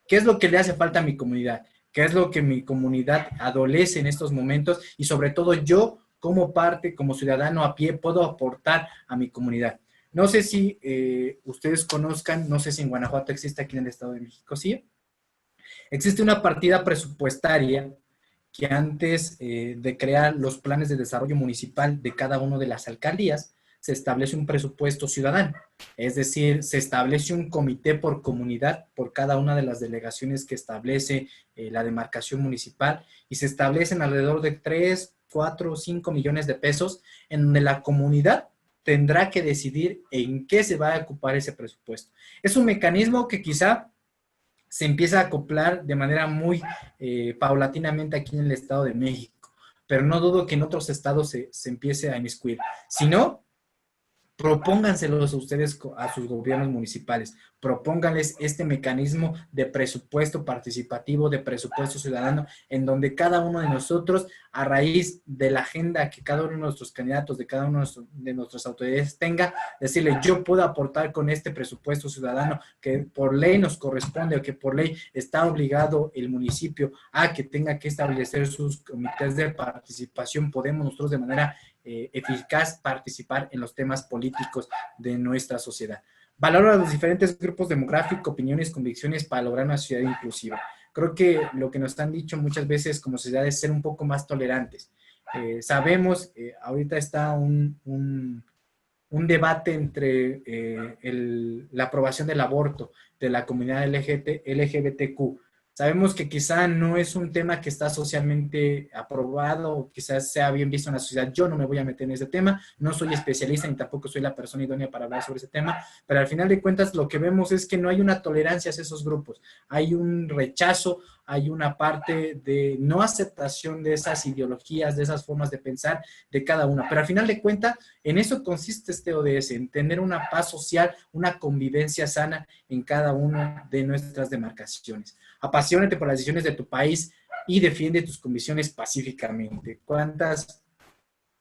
Speaker 2: ¿Qué es lo que le hace falta a mi comunidad? ¿Qué es lo que mi comunidad adolece en estos momentos? Y sobre todo yo, como parte, como ciudadano a pie, puedo aportar a mi comunidad. No sé si ustedes conozcan, no sé si en Guanajuato existe, aquí en el Estado de México, ¿sí? Existe una partida presupuestaria que antes de crear los planes de desarrollo municipal de cada una de las alcaldías, se establece un presupuesto ciudadano. Es decir, se establece un comité por comunidad, por cada una de las delegaciones que establece la demarcación municipal, y se establecen alrededor de 3, 4, 5 millones de pesos, en donde la comunidad tendrá que decidir en qué se va a ocupar ese presupuesto. Es un mecanismo que quizá se empieza a acoplar de manera muy paulatinamente aquí en el Estado de México, pero no dudo que en otros estados se empiece a inmiscuir. Si no, propónganselos a ustedes, a sus gobiernos municipales, propónganles este mecanismo de presupuesto participativo, de presupuesto ciudadano, en donde cada uno de nosotros, a raíz de la agenda que cada uno de nuestros candidatos, de cada uno de nuestras autoridades tenga, decirle, yo puedo aportar con este presupuesto ciudadano que por ley nos corresponde o que por ley está obligado el municipio a que tenga que establecer sus comités de participación. Podemos nosotros de manera eficaz participar en los temas políticos de nuestra sociedad. Valora los diferentes grupos demográficos, opiniones, convicciones para lograr una sociedad inclusiva. Creo que lo que nos han dicho muchas veces como sociedad es ser un poco más tolerantes. Sabemos, ahorita está un debate entre la aprobación del aborto de la comunidad LGBTQ. Sabemos que quizá no es un tema que está socialmente aprobado o quizás sea bien visto en la sociedad. Yo no me voy a meter en ese tema, no soy especialista ni tampoco soy la persona idónea para hablar sobre ese tema, pero al final de cuentas lo que vemos es que no hay una tolerancia hacia esos grupos, hay un rechazo, hay una parte de no aceptación de esas ideologías, de esas formas de pensar de cada una, pero al final de cuentas en eso consiste este ODS, en tener una paz social, una convivencia sana en cada una de nuestras demarcaciones. Apasionate por las decisiones de tu país y defiende tus convicciones pacíficamente.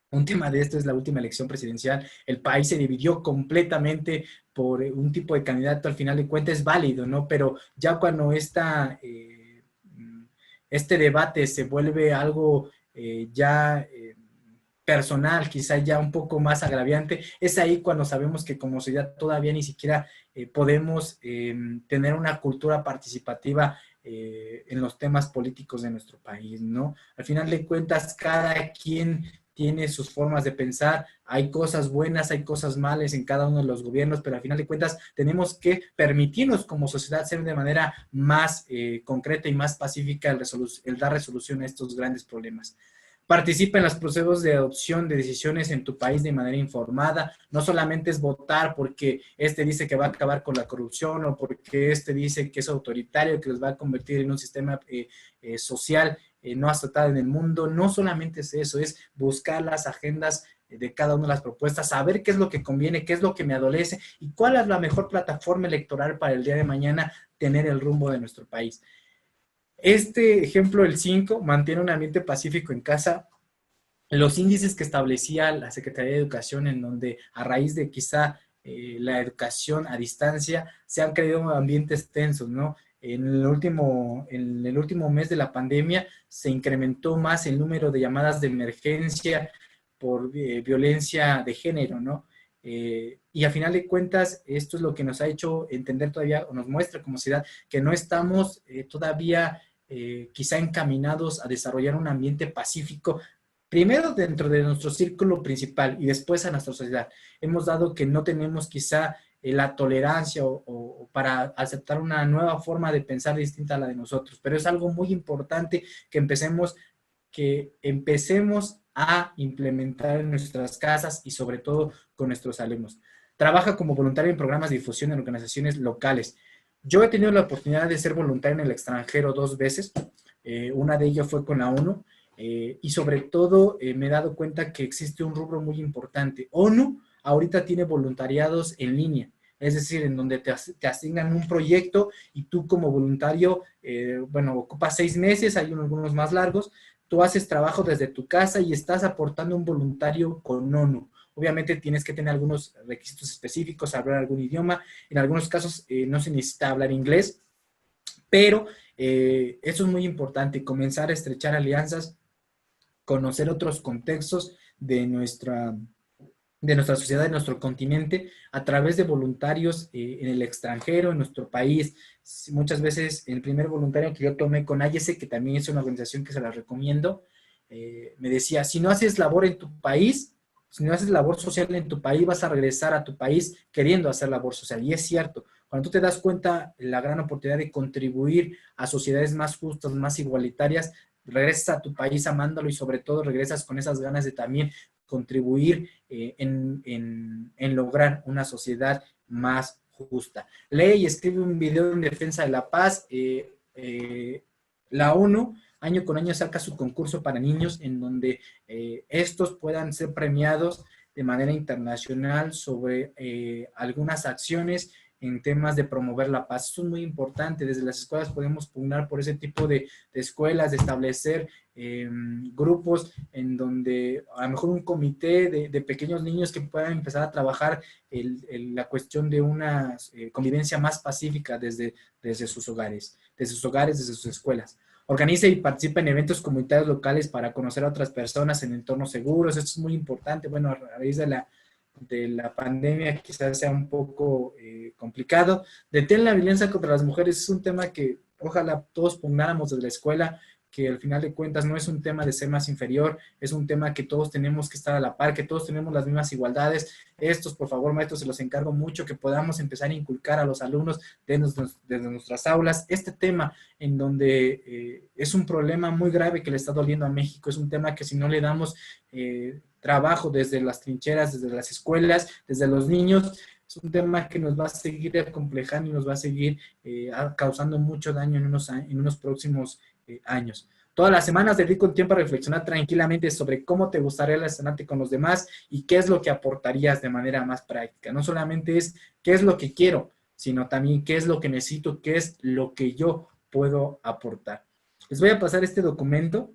Speaker 2: Un tema de esto es la última elección presidencial. El país se dividió completamente por un tipo de candidato, al final de cuentas es válido, ¿no? Pero ya cuando este debate se vuelve algo personal, quizá ya un poco más agraviante, es ahí cuando sabemos que como sociedad todavía ni siquiera podemos tener una cultura participativa en los temas políticos de nuestro país, ¿no? Al final de cuentas, cada quien tiene sus formas de pensar, hay cosas buenas, hay cosas malas en cada uno de los gobiernos, pero al final de cuentas tenemos que permitirnos como sociedad ser de manera más concreta y más pacífica el dar resolución a estos grandes problemas. Participa en los procesos de adopción de decisiones en tu país de manera informada. No solamente es votar porque este dice que va a acabar con la corrupción o porque este dice que es autoritario, que los va a convertir en un sistema social no aceptado en el mundo. No solamente es eso, es buscar las agendas de cada una de las propuestas, saber qué es lo que conviene, qué es lo que me adolece y cuál es la mejor plataforma electoral para el día de mañana tener el rumbo de nuestro país. Este ejemplo, el 5, mantiene un ambiente pacífico en casa. Los índices que establecía la Secretaría de Educación, en donde a raíz de quizá la educación a distancia, se han creado ambientes tensos, ¿no? En el último mes de la pandemia se incrementó más el número de llamadas de emergencia por violencia de género, ¿no? y a final de cuentas, esto es lo que nos ha hecho entender todavía, o nos muestra como sociedad, que no estamos todavía quizá encaminados a desarrollar un ambiente pacífico, primero dentro de nuestro círculo principal y después a nuestra sociedad. Hemos dado que no tenemos quizá la tolerancia o para aceptar una nueva forma de pensar distinta a la de nosotros, pero es algo muy importante que empecemos a implementar en nuestras casas y sobre todo con nuestros alumnos. Trabaja como voluntario en programas de difusión en organizaciones locales. Yo he tenido la oportunidad de ser voluntario en el extranjero 2 veces. Una de ellas fue con la ONU. Y sobre todo me he dado cuenta que existe un rubro muy importante. ONU ahorita tiene voluntariados en línea, es decir, en donde te asignan un proyecto y tú como voluntario, bueno, ocupas 6 meses, hay algunos más largos, tú haces trabajo desde tu casa y estás aportando un voluntario con ONU. Obviamente tienes que tener algunos requisitos específicos, hablar algún idioma, en algunos casos no se necesita hablar inglés, pero eso es muy importante, comenzar a estrechar alianzas, conocer otros contextos de nuestra sociedad, de nuestro continente, a través de voluntarios en el extranjero, en nuestro país. Muchas veces el primer voluntario que yo tomé con AYESE, que también es una organización que se la recomiendo, me decía, si no haces labor en tu país, si no haces labor social en tu país, vas a regresar a tu país queriendo hacer labor social. Y es cierto, cuando tú te das cuenta la gran oportunidad de contribuir a sociedades más justas, más igualitarias, regresas a tu país amándolo y sobre todo regresas con esas ganas de también contribuir en lograr una sociedad más justa. Lee y escribe un video en defensa de la paz. La ONU año con año saca su concurso para niños en donde estos puedan ser premiados de manera internacional sobre algunas acciones en temas de promover la paz. Esto es muy importante. Desde las escuelas podemos pugnar por ese tipo de escuelas, de establecer grupos en donde a lo mejor un comité de pequeños niños que puedan empezar a trabajar la cuestión de una convivencia más pacífica desde sus hogares, desde sus escuelas. Organiza y participa en eventos comunitarios locales para conocer a otras personas en entornos seguros. Esto es muy importante. Bueno, a raíz de la pandemia quizás sea un poco complicado. Detén la violencia contra las mujeres es un tema que ojalá todos pugnáramos desde la escuela, que al final de cuentas no es un tema de ser más inferior, es un tema que todos tenemos que estar a la par, que todos tenemos las mismas igualdades. Estos, por favor, maestros, se los encargo mucho, que podamos empezar a inculcar a los alumnos desde nuestras aulas este tema en donde es un problema muy grave que le está doliendo a México, es un tema que si no le damos trabajo desde las trincheras, desde las escuelas, desde los niños, es un tema que nos va a seguir acomplejando y nos va a seguir causando mucho daño en unos próximos años. Todas las semanas dedico un tiempo a reflexionar tranquilamente sobre cómo te gustaría relacionarte con los demás y qué es lo que aportarías de manera más práctica. No solamente es qué es lo que quiero, sino también qué es lo que necesito, qué es lo que yo puedo aportar. Les voy a pasar este documento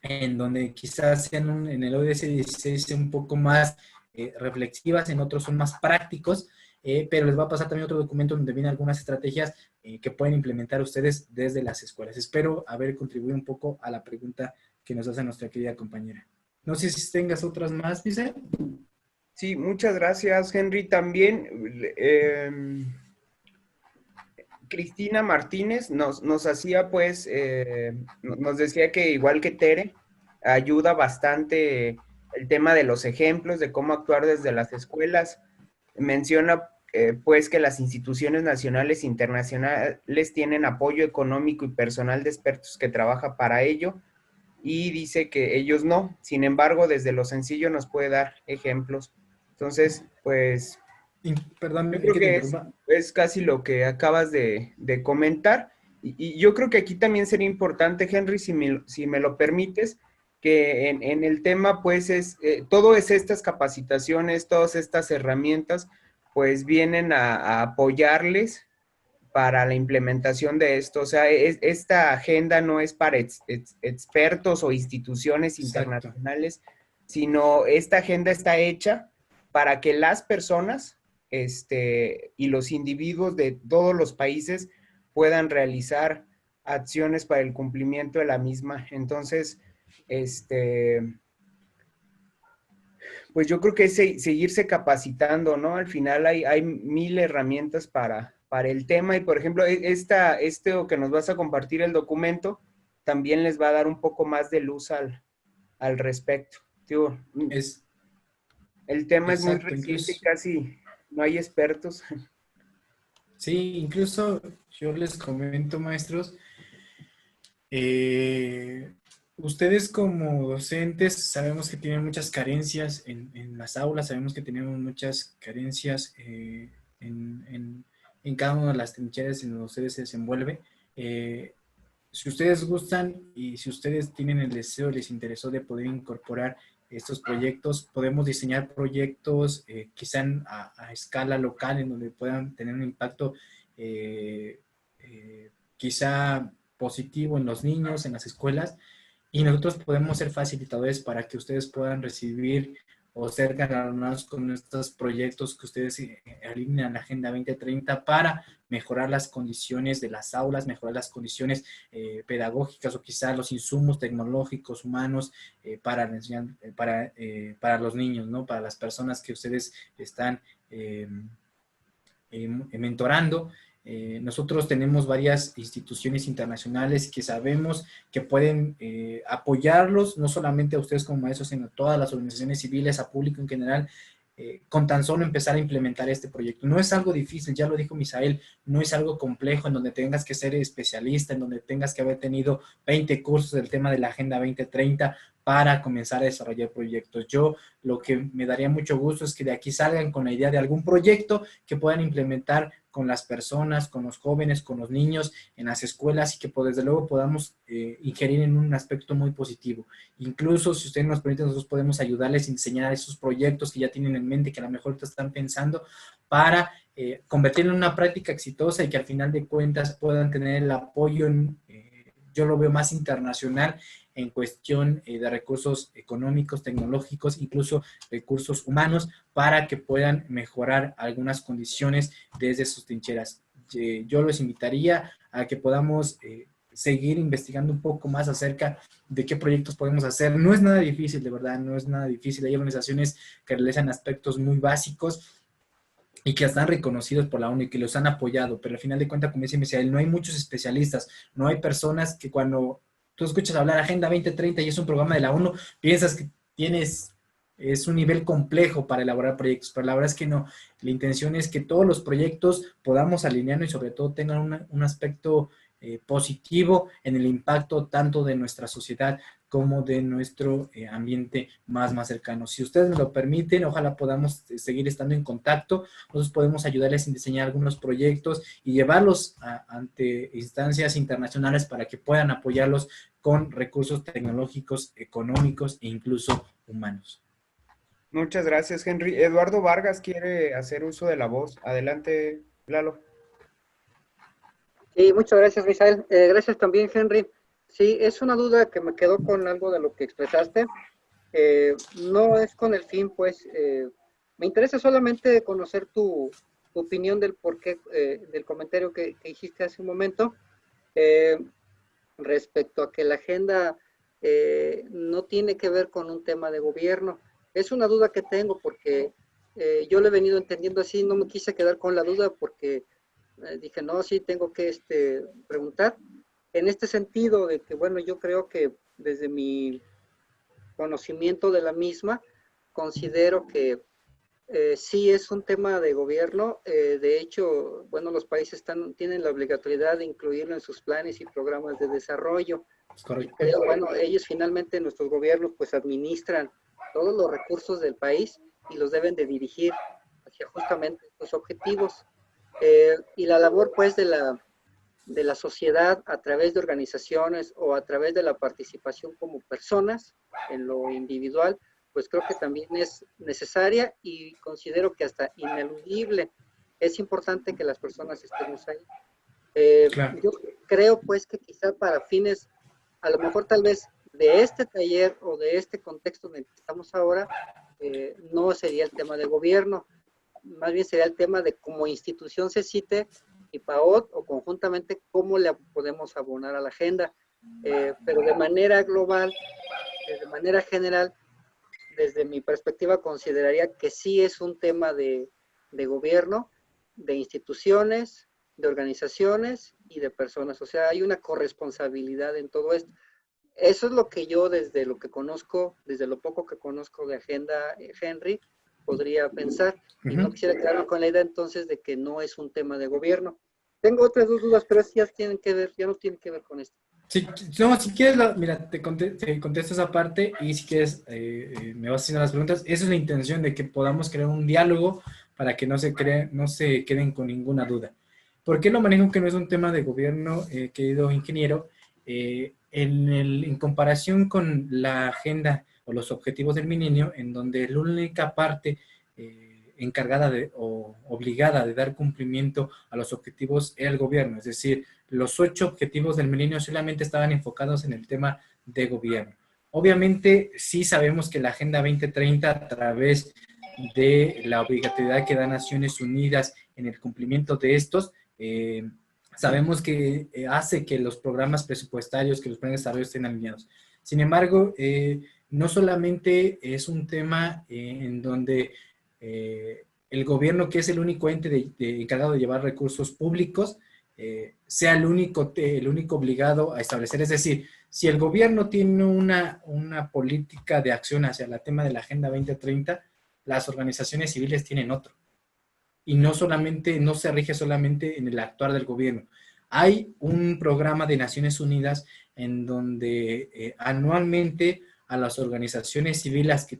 Speaker 2: en donde quizás en el ODS 16 sea un poco más reflexivas, en otros son más prácticos, pero les va a pasar también otro documento donde vienen algunas estrategias que pueden implementar ustedes desde las escuelas. Espero haber contribuido un poco a la pregunta que nos hace nuestra querida compañera. No sé si tengas otras más, dice.
Speaker 1: Sí, muchas gracias, Henry. También Cristina Martínez nos hacía, pues, nos decía que igual que Tere, ayuda bastante el tema de los ejemplos, de cómo actuar desde las escuelas. Menciona, pues, que las instituciones nacionales e internacionales tienen apoyo económico y personal de expertos que trabaja para ello, y dice que ellos no. Sin embargo, desde lo sencillo nos puede dar ejemplos. Entonces, pues,
Speaker 2: Perdón,
Speaker 1: yo creo
Speaker 2: que te
Speaker 1: que
Speaker 2: interrumpa.
Speaker 1: es casi lo que acabas de comentar. Y yo creo que aquí también sería importante, Henry, si me lo permites, que en el tema, pues, todas estas capacitaciones, todas estas herramientas, pues, vienen a apoyarles para la implementación de esto. O sea, esta agenda no es para expertos o instituciones
Speaker 2: Exacto.
Speaker 1: internacionales, sino esta agenda está hecha para que las personas y los individuos de todos los países puedan realizar acciones para el cumplimiento de la misma. Entonces, pues yo creo que es seguirse capacitando, ¿no? Al final hay 1000 herramientas para el tema y, por ejemplo, este que nos vas a compartir el documento también les va a dar un poco más de luz al respecto. Digo,
Speaker 2: Es
Speaker 1: el tema es muy
Speaker 2: exacto,
Speaker 1: reciente y
Speaker 2: incluso,
Speaker 1: casi no hay expertos.
Speaker 2: sí, incluso yo les comento, maestros, ustedes como docentes sabemos que tienen muchas carencias en las aulas, sabemos que tenemos muchas carencias en cada una de las trincheras en donde ustedes se desenvuelven. Eh, si ustedes gustan y si ustedes tienen el deseo, les interesó de poder incorporar estos proyectos, podemos diseñar proyectos quizá a escala local en donde puedan tener un impacto eh, quizá positivo en los niños, en las escuelas, y nosotros podemos ser facilitadores para que ustedes puedan recibir o ser galardonados con estos proyectos que ustedes alinean a la Agenda 2030 para mejorar las condiciones de las aulas, mejorar las condiciones pedagógicas o quizás los insumos tecnológicos, humanos para los niños, ¿no? Para las personas que ustedes están mentorando. Nosotros tenemos varias instituciones internacionales que sabemos que pueden apoyarlos, no solamente a ustedes como maestros, sino a todas las organizaciones civiles, a público en general, con tan solo empezar a implementar este proyecto. No es algo difícil, ya lo dijo Misael, no es algo complejo en donde tengas que ser especialista, en donde tengas que haber tenido 20 cursos del tema de la Agenda 2030 para comenzar a desarrollar proyectos. Yo lo que me daría mucho gusto es que de aquí salgan con la idea de algún proyecto que puedan implementar con las personas, con los jóvenes, con los niños en las escuelas y que pues, desde luego podamos ingerir en un aspecto muy positivo. Incluso si ustedes nos permiten, nosotros podemos ayudarles a diseñar esos proyectos que ya tienen en mente, que a lo mejor te están pensando, para convertirlo en una práctica exitosa y que al final de cuentas puedan tener el apoyo, yo lo veo más internacional, en cuestión de recursos económicos, tecnológicos, incluso recursos humanos, para que puedan mejorar algunas condiciones desde sus trincheras. Yo los invitaría a que podamos seguir investigando un poco más acerca de qué proyectos podemos hacer. No es nada difícil, de verdad, no es nada difícil. Hay organizaciones que realizan aspectos muy básicos y que están reconocidos por la ONU y que los han apoyado, pero al final de cuentas, como dice Misael, no hay muchos especialistas, no hay personas que cuando tú escuchas hablar Agenda 2030 y es un programa de la ONU, piensas que es un nivel complejo para elaborar proyectos, pero la verdad es que no. La intención es que todos los proyectos podamos alinearnos y sobre todo tengan un aspecto positivo en el impacto tanto de nuestra sociedad como de nuestro ambiente más cercano. Si ustedes me lo permiten, ojalá podamos seguir estando en contacto. Nosotros podemos ayudarles en diseñar algunos proyectos y llevarlos ante instancias internacionales para que puedan apoyarlos con recursos tecnológicos, económicos e incluso humanos.
Speaker 1: Muchas gracias, Henry. Eduardo Vargas quiere hacer uso de la voz. Adelante, Lalo.
Speaker 4: Sí, muchas gracias, Misael. Gracias también, Henry. Sí, es una duda que me quedó con algo de lo que expresaste. No es con el fin, pues, me interesa solamente conocer tu opinión del porqué, del comentario que hiciste hace un momento, respecto a que la agenda no tiene que ver con un tema de gobierno. Es una duda que tengo porque yo lo he venido entendiendo así, no me quise quedar con la duda porque dije, no, sí, tengo que preguntar. En este sentido de que, bueno, yo creo que desde mi conocimiento de la misma, considero que sí es un tema de gobierno. De hecho, bueno, los países tienen la obligatoriedad de incluirlo en sus planes y programas de desarrollo.
Speaker 2: Es correcto.
Speaker 4: Y creo, bueno, ellos finalmente, nuestros gobiernos, pues administran todos los recursos del país y los deben de dirigir hacia justamente estos objetivos. Y la labor, pues, de la sociedad a través de organizaciones o a través de la participación como personas en lo individual, pues creo que también es necesaria y considero que hasta ineludible. Es importante que las personas estemos ahí.
Speaker 2: Claro.
Speaker 4: Yo creo, pues, que quizá para fines, a lo mejor tal vez de este taller o de este contexto en el que estamos ahora, no sería el tema de gobierno, más bien sería el tema de cómo institución se cite y PAOT o conjuntamente cómo le podemos abonar a la agenda. Pero de manera global, de manera general, desde mi perspectiva, consideraría que sí es un tema de gobierno, de instituciones, de organizaciones y de personas. O sea, hay una corresponsabilidad en todo esto. Eso es lo que yo, desde lo que conozco, desde lo poco que conozco de Agenda, Henry, podría pensar. Y no quisiera quedarme con la idea entonces de que no es un tema de gobierno. Tengo otras dos dudas, pero esas ya tienen que ver, ya no tienen que ver con esto.
Speaker 2: No, si quieres, mira, te contesto esa parte y si quieres me vas haciendo las preguntas. Esa es la intención de que podamos crear un diálogo para que no se queden con ninguna duda. ¿Por qué lo manejo que no es un tema de gobierno, querido ingeniero? En comparación con la agenda o los objetivos del milenio, en donde la única parte encargada o obligada de dar cumplimiento a los objetivos era el gobierno, es decir, los 8 objetivos del milenio solamente estaban enfocados en el tema de gobierno. Obviamente, sí sabemos que la Agenda 2030, a través de la obligatoriedad que da Naciones Unidas en el cumplimiento de estos, sabemos que hace que los programas presupuestarios, que los planes de desarrollo estén alineados. Sin embargo, no solamente es un tema en donde el gobierno, que es el único ente encargado de llevar recursos públicos, sea el único obligado a establecer. Es decir, si el gobierno tiene una política de acción hacia el tema de la Agenda 2030, las organizaciones civiles tienen otro. Y no se rige solamente en el actuar del gobierno. Hay un programa de Naciones Unidas en donde anualmente a las organizaciones civiles que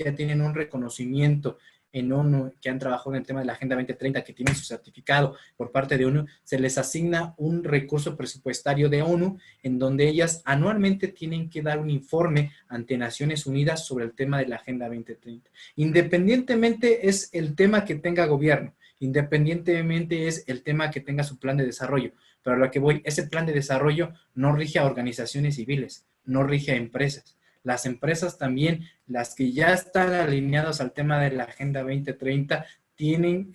Speaker 2: ya tienen un reconocimiento en ONU, que han trabajado en el tema de la Agenda 2030, que tienen su certificado por parte de ONU, se les asigna un recurso presupuestario de ONU en donde ellas anualmente tienen que dar un informe ante Naciones Unidas sobre el tema de la Agenda 2030. Independientemente es el tema que tenga gobierno, independientemente es el tema que tenga su plan de desarrollo, pero a lo que voy, ese plan de desarrollo no rige a organizaciones civiles, no rige a empresas. Las empresas también, las que ya están alineadas al tema de la Agenda 2030, tienen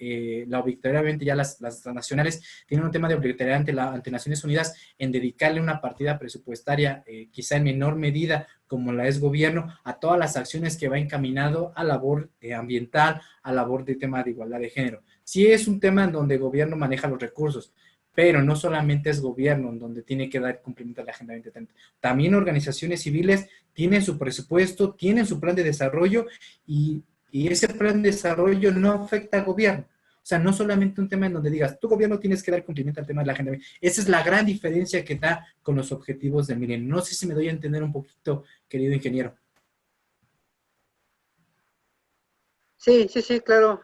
Speaker 2: obligatoriamente, ya las transnacionales tienen un tema de obligatoriedad ante Naciones Unidas en dedicarle una partida presupuestaria, quizá en menor medida como la es gobierno, a todas las acciones que va encaminado a labor ambiental, a labor de tema de igualdad de género. Sí es un tema en donde el gobierno maneja los recursos, pero no solamente es gobierno en donde tiene que dar cumplimiento a la Agenda 2030. También organizaciones civiles tienen su presupuesto, tienen su plan de desarrollo y ese plan de desarrollo no afecta al gobierno. O sea, no solamente un tema en donde digas, tu gobierno tienes que dar cumplimiento al tema de la Agenda 2030. Esa es la gran diferencia que da con los objetivos de milenio. No sé si me doy a entender un poquito, querido ingeniero.
Speaker 4: Sí, claro,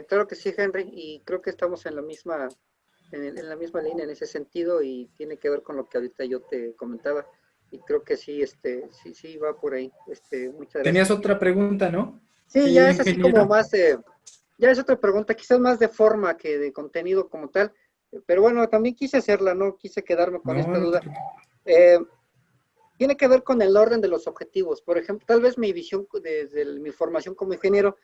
Speaker 4: claro que sí, Henry, y creo que estamos en la misma línea en ese sentido, y tiene que ver con lo que ahorita yo te comentaba, y creo que sí, sí va por ahí. Muchas gracias.
Speaker 2: Tenías otra pregunta, ¿no?
Speaker 4: Sí, ya es así como más, ya es otra pregunta, quizás más de forma que de contenido como tal, pero bueno, también quise hacerla, no quise quedarme con esta duda. Tiene que ver con el orden de los objetivos. Por ejemplo, tal vez mi visión desde mi formación como ingeniero,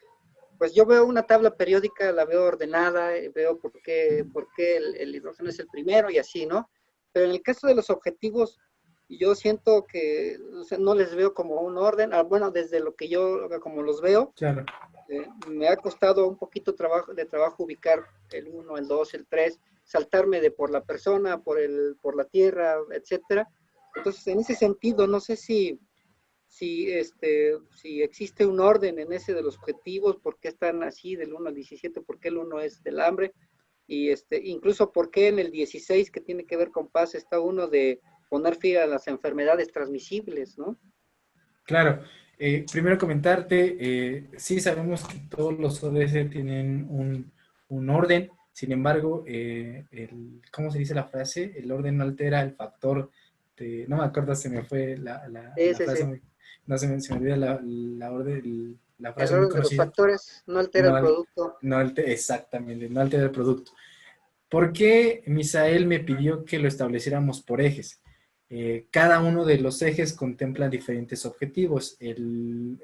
Speaker 4: pues yo veo una tabla periódica, la veo ordenada, veo por qué el hidrógeno es el primero y así, ¿no? Pero en el caso de los objetivos, yo siento que, o sea, no les veo como un orden. Bueno, desde lo que yo, como los veo,
Speaker 2: claro.
Speaker 4: Me ha costado un poquito de trabajo ubicar el 1, el 2, el 3, saltarme de por la persona, por la tierra, etcétera. Entonces, en ese sentido, no sé si existe un orden en ese de los objetivos, por qué están así del 1 al 17, por qué el 1 es del hambre, y incluso por qué en el 16, que tiene que ver con paz, está uno de poner fin a las enfermedades transmisibles, ¿no?
Speaker 2: Claro. Primero comentarte, sí sabemos que todos los ODS tienen un orden, sin embargo, ¿cómo se dice la frase? El orden no altera el factor no me acuerdo, se me fue la frase.
Speaker 4: Sí.
Speaker 2: No se me olvida la orden, la frase
Speaker 4: el
Speaker 2: muy
Speaker 4: orden de los
Speaker 2: conocida.
Speaker 4: factores no altera el producto.
Speaker 2: Exactamente, no altera el producto. ¿Por qué Misael me pidió que lo estableciéramos por ejes? Cada uno de los ejes contempla diferentes objetivos. El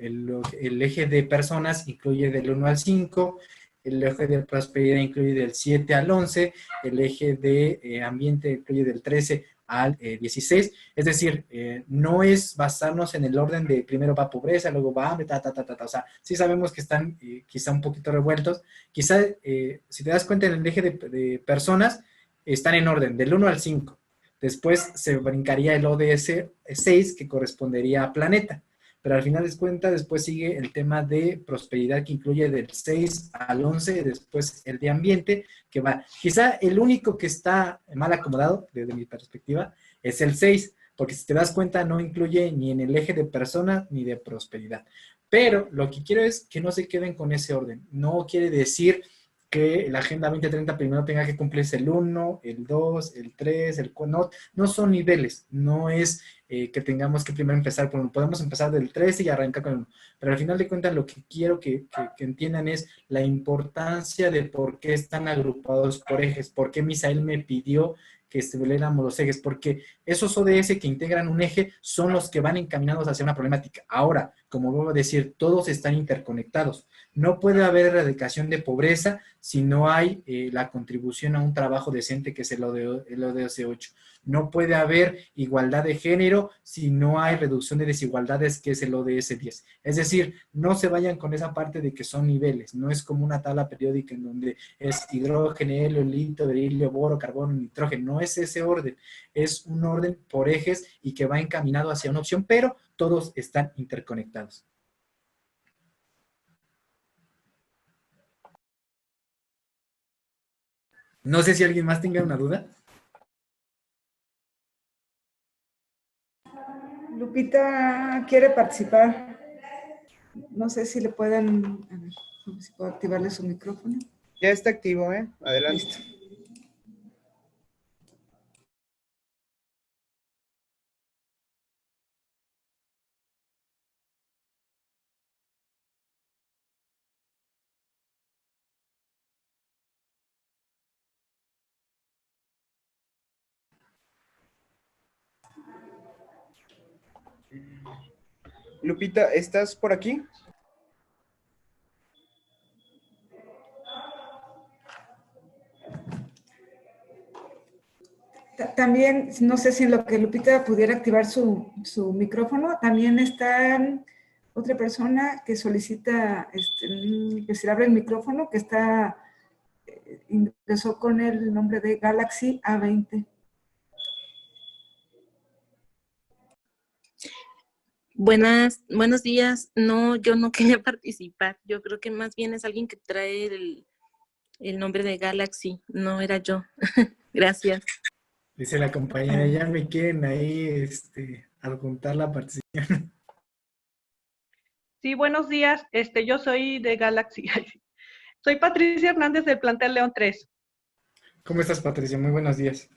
Speaker 2: eje de personas incluye del 1 al 5, el eje de prosperidad incluye del 7 al 11, el eje de ambiente incluye del 13 al 16, es decir, no es basarnos en el orden de primero va pobreza, luego va hambre, o sea, sí sabemos que están quizá un poquito revueltos, quizá si te das cuenta en el eje de personas, están en orden del 1 al 5, después se brincaría el ODS 6 que correspondería a planeta, pero al final de cuentas después sigue el tema de prosperidad que incluye del 6 al 11, después el de ambiente, que va, quizá el único que está mal acomodado, desde mi perspectiva, es el 6, porque si te das cuenta no incluye ni en el eje de personas ni de prosperidad. Pero lo que quiero es que no se queden con ese orden. No quiere decir que la Agenda 2030 primero tenga que cumplirse el 1, el 2, el 3, el 4, no son niveles, no es que tengamos que primero empezar con uno, podemos empezar del 13 y arrancar con uno, pero al final de cuentas lo que quiero que entiendan es la importancia de por qué están agrupados por ejes, por qué Misael me pidió que estableciéramos los ejes, porque esos ODS que integran un eje son los que van encaminados hacia una problemática. Ahora, como vuelvo a decir, todos están interconectados. No puede haber erradicación de pobreza si no hay la contribución a un trabajo decente, que es el ODS 8. No puede haber igualdad de género si no hay reducción de desigualdades, que es el ODS 10. Es decir, no se vayan con esa parte de que son niveles, no es como una tabla periódica en donde es hidrógeno, helio, litio, berilio, boro, carbono, nitrógeno, no es ese orden, es un orden por ejes y que va encaminado hacia una opción, pero todos están interconectados. No sé si alguien más tenga una duda.
Speaker 5: Lupita quiere participar. No sé si le pueden, a ver, si puedo activarle su micrófono.
Speaker 1: Ya está activo, ¿eh? Adelante.
Speaker 5: Listo.
Speaker 1: Lupita, ¿estás por aquí?
Speaker 5: También, no sé si en lo que Lupita pudiera activar su micrófono, también está otra persona que solicita que se le abra el micrófono, que ingresó con el nombre de Galaxy A20.
Speaker 6: Buenos días. No, yo no quería participar. Yo creo que más bien es alguien que trae el nombre de Galaxy. No era yo. Gracias.
Speaker 2: Dice la compañera, ya me quieren ahí adjuntar la participación.
Speaker 7: Sí, buenos días. Yo soy de Galaxy. Soy Patricia Hernández del plantel León 3.
Speaker 2: ¿Cómo estás, Patricia? Muy buenos días.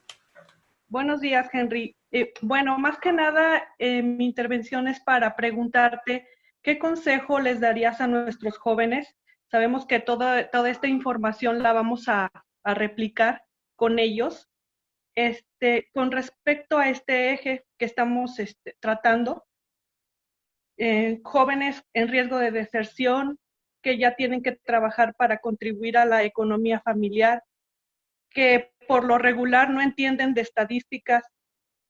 Speaker 7: Buenos días, Henry. Bueno, más que nada, mi intervención es para preguntarte qué consejo les darías a nuestros jóvenes. Sabemos que toda esta información la vamos a replicar con ellos. Con respecto a este eje que estamos tratando, jóvenes en riesgo de deserción, que ya tienen que trabajar para contribuir a la economía familiar, que por lo regular no entienden de estadísticas,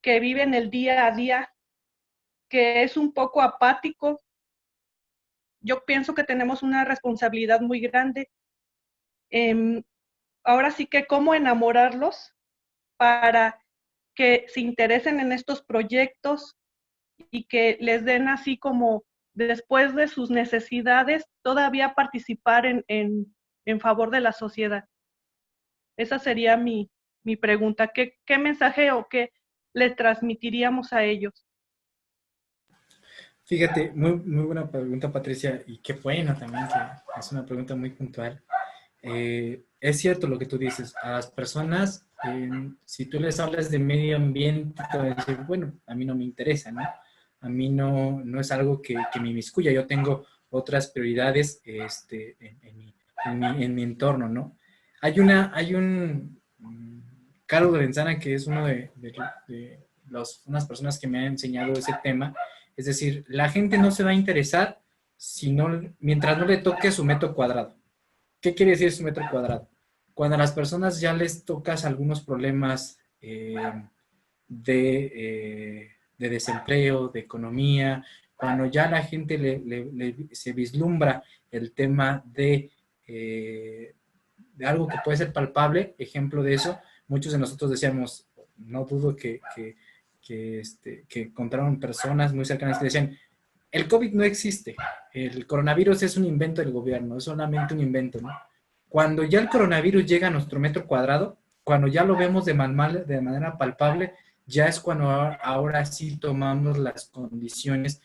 Speaker 7: que viven el día a día, que es un poco apático. Yo pienso que tenemos una responsabilidad muy grande. Ahora sí que cómo enamorarlos para que se interesen en estos proyectos y que les den así como después de sus necesidades todavía participar en favor de la sociedad. Esa sería mi pregunta. ¿Qué mensaje o qué le transmitiríamos a ellos?
Speaker 2: Fíjate, muy buena pregunta, Patricia, y qué bueno también, que es una pregunta muy puntual. Es cierto lo que tú dices, a las personas, si tú les hablas de medio ambiente, te van a decir, bueno, a mí no me interesa, ¿no? A mí no es algo que me inmiscuya, yo tengo otras prioridades en mi entorno, ¿no? Hay un Carlos Lorenzana, que es uno de unas personas que me han enseñado ese tema. Es decir, la gente no se va a interesar mientras no le toque su metro cuadrado. ¿Qué quiere decir su metro cuadrado? Cuando a las personas ya les tocas algunos problemas de desempleo, de economía, cuando ya la gente se vislumbra el tema de algo que puede ser palpable, ejemplo de eso, muchos de nosotros decíamos, no dudo que encontraron personas muy cercanas que decían, el COVID no existe, el coronavirus es un invento del gobierno, es solamente un invento, ¿no? Cuando ya el coronavirus llega a nuestro metro cuadrado, cuando ya lo vemos de manera palpable, ya es cuando ahora sí tomamos las condiciones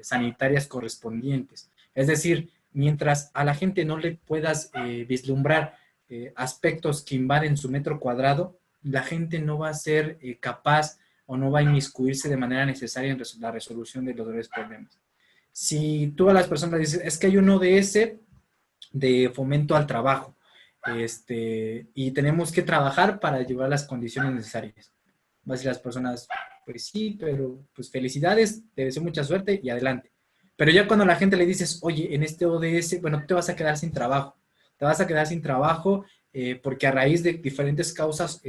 Speaker 2: sanitarias correspondientes. Es decir, mientras a la gente no le puedas vislumbrar aspectos que invaden su metro cuadrado, la gente no va a ser capaz o no va a inmiscuirse de manera necesaria en la resolución de los grandes problemas. Si tú a las personas dices, es que hay un ODS de fomento al trabajo, y tenemos que trabajar para llevar las condiciones necesarias. Va a decir las personas, pues sí, pero pues felicidades, te deseo mucha suerte y adelante. Pero ya cuando a la gente le dices, oye, en este ODS, bueno, te vas a quedar sin trabajo. Te vas a quedar sin trabajo porque a raíz de diferentes causas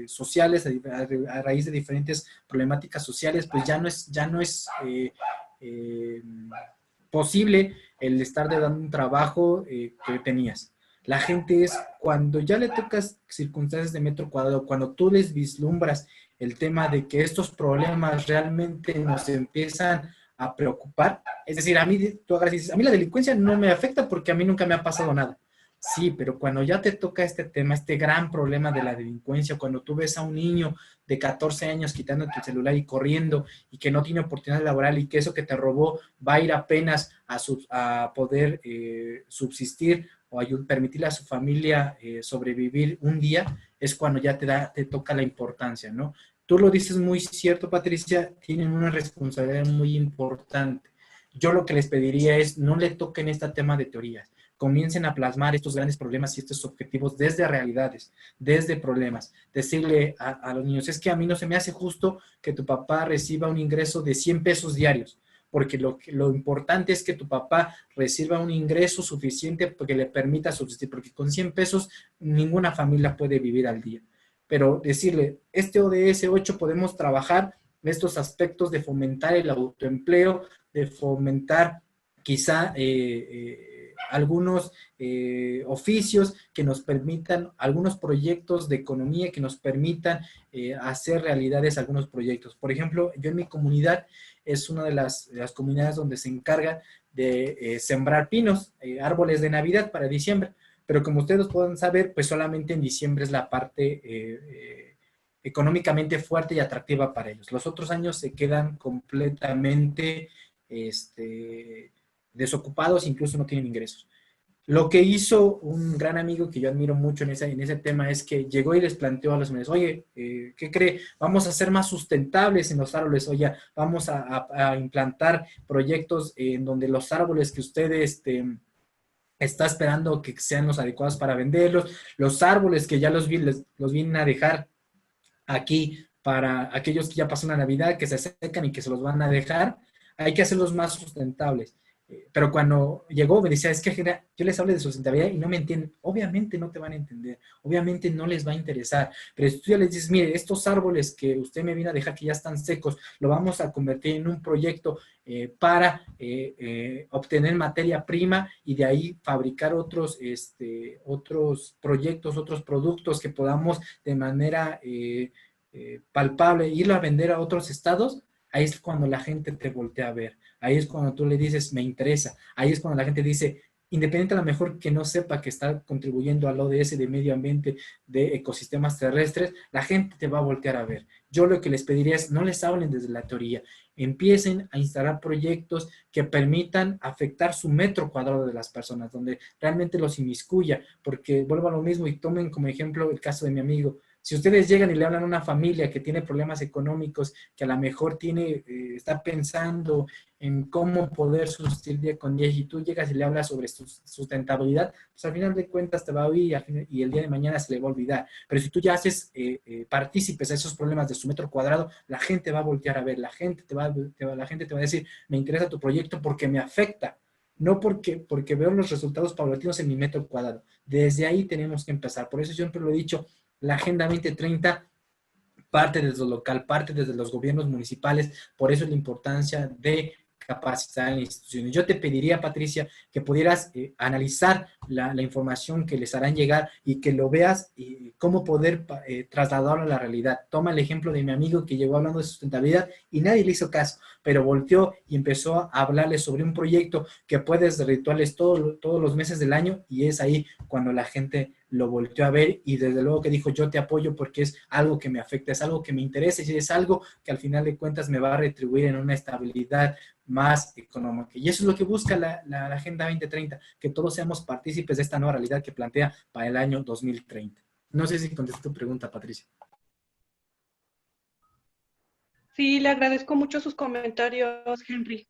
Speaker 2: sociales, a raíz de diferentes problemáticas sociales, pues ya no es posible el estar dando un trabajo que tenías. La gente es, cuando ya le tocas circunstancias de metro cuadrado, cuando tú les vislumbras el tema de que estos problemas realmente nos empiezan a preocupar, es decir, a mí, tú agarras, a mí la delincuencia no me afecta porque a mí nunca me ha pasado nada. Sí, pero cuando ya te toca este tema, este gran problema de la delincuencia, cuando tú ves a un niño de 14 años quitándote el celular y corriendo y que no tiene oportunidad laboral y que eso que te robó va a ir apenas a poder subsistir o permitirle a su familia sobrevivir un día, es cuando ya te toca la importancia, ¿no? Tú lo dices muy cierto, Patricia, tienen una responsabilidad muy importante. Yo lo que les pediría es, no le toquen este tema de teorías. Comiencen a plasmar estos grandes problemas y estos objetivos desde realidades, desde problemas. Decirle a los niños, es que a mí no se me hace justo que tu papá reciba un ingreso de 100 pesos diarios, porque lo importante es que tu papá reciba un ingreso suficiente que le permita subsistir, porque con 100 pesos ninguna familia puede vivir al día. Pero decirle, este ODS 8 podemos trabajar estos aspectos de fomentar el autoempleo, de fomentar quizá algunos oficios que nos permitan, algunos proyectos de economía que nos permitan hacer realidades algunos proyectos. Por ejemplo, yo en mi comunidad es una de las comunidades donde se encarga de sembrar pinos, árboles de Navidad para diciembre, pero como ustedes pueden saber, pues solamente en diciembre es la parte económicamente fuerte y atractiva para ellos. Los otros años se quedan completamente desocupados, incluso no tienen ingresos. Lo que hizo un gran amigo que yo admiro mucho en ese tema es que llegó y les planteó a los medios, oye, ¿qué cree? Vamos a ser más sustentables en los árboles, oye, vamos a implantar proyectos en donde los árboles que ustedes está esperando que sean los adecuados para venderlos, los árboles que ya los vienen a dejar aquí para aquellos que ya pasó la Navidad, que se secan y que se los van a dejar, hay que hacerlos más sustentables. Pero cuando llegó me decía, es que yo les hablo de sustentabilidad y no me entienden. Obviamente no te van a entender, obviamente no les va a interesar, pero si tú ya les dices, mire, estos árboles que usted me vino a dejar que ya están secos, lo vamos a convertir en un proyecto para obtener materia prima y de ahí fabricar otros proyectos, otros productos que podamos de manera palpable irlo a vender a otros estados. Ahí es cuando la gente te voltea a ver. Ahí es cuando tú le dices, me interesa. Ahí es cuando la gente dice, independiente a lo mejor que no sepa que está contribuyendo al ODS de medio ambiente, de ecosistemas terrestres, la gente te va a voltear a ver. Yo lo que les pediría es, no les hablen desde la teoría. Empiecen a instalar proyectos que permitan afectar su metro cuadrado de las personas, donde realmente los inmiscuya, porque vuelvo a lo mismo y tomen como ejemplo el caso de mi amigo. Si ustedes llegan y le hablan a una familia que tiene problemas económicos, que a lo mejor está pensando en cómo poder subsistir día con día, y tú llegas y le hablas sobre sustentabilidad, pues al final de cuentas te va a oír y el día de mañana se le va a olvidar. Pero si tú ya haces partícipes a esos problemas de su metro cuadrado, la gente va a voltear a ver, la gente te va a decir, me interesa tu proyecto porque me afecta. No porque veo los resultados paulatinos en mi metro cuadrado. Desde ahí tenemos que empezar. Por eso yo siempre lo he dicho, la Agenda 2030 parte desde lo local, parte desde los gobiernos municipales. Por eso es la importancia de capacitar en instituciones. Yo te pediría, Patricia, que pudieras analizar la información que les harán llegar y que lo veas y cómo poder trasladarlo a la realidad. Toma el ejemplo de mi amigo que llegó hablando de sustentabilidad y nadie le hizo caso, pero volteó y empezó a hablarles sobre un proyecto que puedes rituales todos los meses del año, y es ahí cuando la gente lo volteó a ver y desde luego que dijo: yo te apoyo porque es algo que me afecta, es algo que me interesa y es algo que al final de cuentas me va a retribuir en una estabilidad más económica. Y eso es lo que busca la Agenda 2030, que todos seamos partícipes de esta nueva realidad que plantea para el año 2030. No sé si contesté tu pregunta, Patricia.
Speaker 7: Sí, le agradezco mucho sus comentarios, Henry.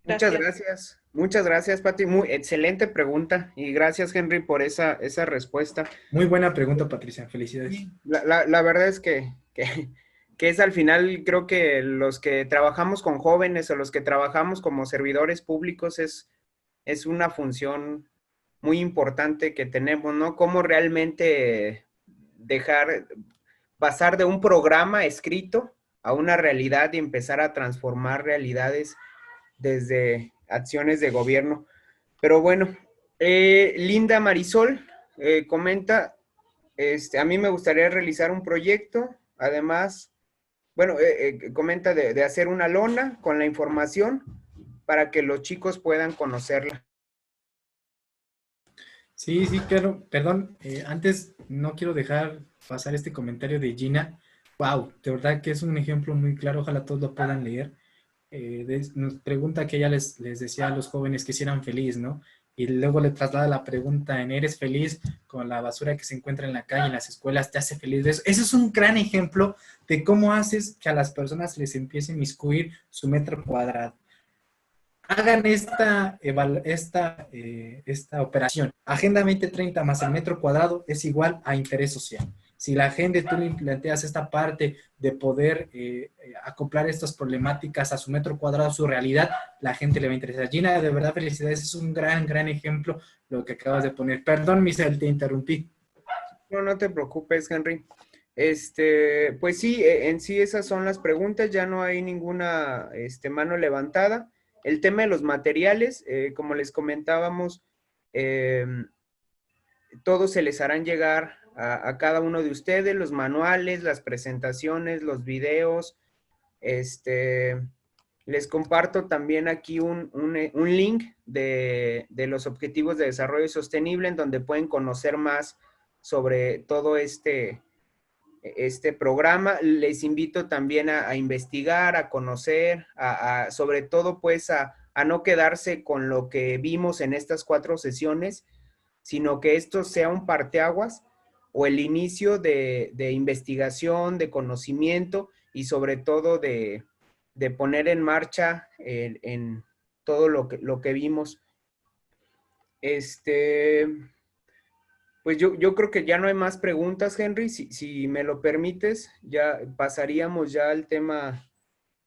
Speaker 7: Gracias.
Speaker 1: Muchas gracias, Pati. Muy excelente pregunta y gracias, Henry, por esa respuesta.
Speaker 2: Muy buena pregunta, Patricia. Felicidades.
Speaker 1: La verdad es que es al final, creo que los que trabajamos con jóvenes o los que trabajamos como servidores públicos es una función muy importante que tenemos, ¿no? Cómo realmente pasar de un programa escrito a una realidad y empezar a transformar realidades desde acciones de gobierno. Pero bueno, Linda Marisol comenta, a mí me gustaría realizar un proyecto, además, bueno, comenta de hacer una lona con la información para que los chicos puedan conocerla.
Speaker 2: Sí, claro. Perdón, antes no quiero dejar pasar este comentario de Gina. Wow, de verdad que es un ejemplo muy claro, ojalá todos lo puedan leer. Nos pregunta que ella les decía a los jóvenes que si eran felices, ¿no? Y luego le traslada la pregunta en: ¿eres feliz con la basura que se encuentra en la calle, en las escuelas? ¿Te hace feliz de eso? Ese es un gran ejemplo de cómo haces que a las personas les empiece a inmiscuir su metro cuadrado. Hagan esta operación. Agenda 2030 más el metro cuadrado es igual a interés social. Si la gente, tú le planteas esta parte de poder acoplar estas problemáticas a su metro cuadrado, a su realidad, la gente le va a interesar. Gina, de verdad, felicidades. Es un gran ejemplo lo que acabas de poner. Perdón, Misael, te interrumpí.
Speaker 1: No te preocupes, Henry. Pues sí, en sí esas son las preguntas. Ya no hay ninguna mano levantada. El tema de los materiales, como les comentábamos, todos se les harán llegar a cada uno de ustedes, los manuales, las presentaciones, los videos. Les comparto también aquí un link de los Objetivos de Desarrollo Sostenible, en donde pueden conocer más sobre todo este programa. Les invito también a investigar, a conocer, sobre todo pues a no quedarse con lo que vimos en estas 4 sesiones, sino que esto sea un parteaguas o el inicio de investigación, de conocimiento y sobre todo de poner en marcha en todo lo que vimos. Pues yo creo que ya no hay más preguntas, Henry. Si me lo permites, ya pasaríamos ya al tema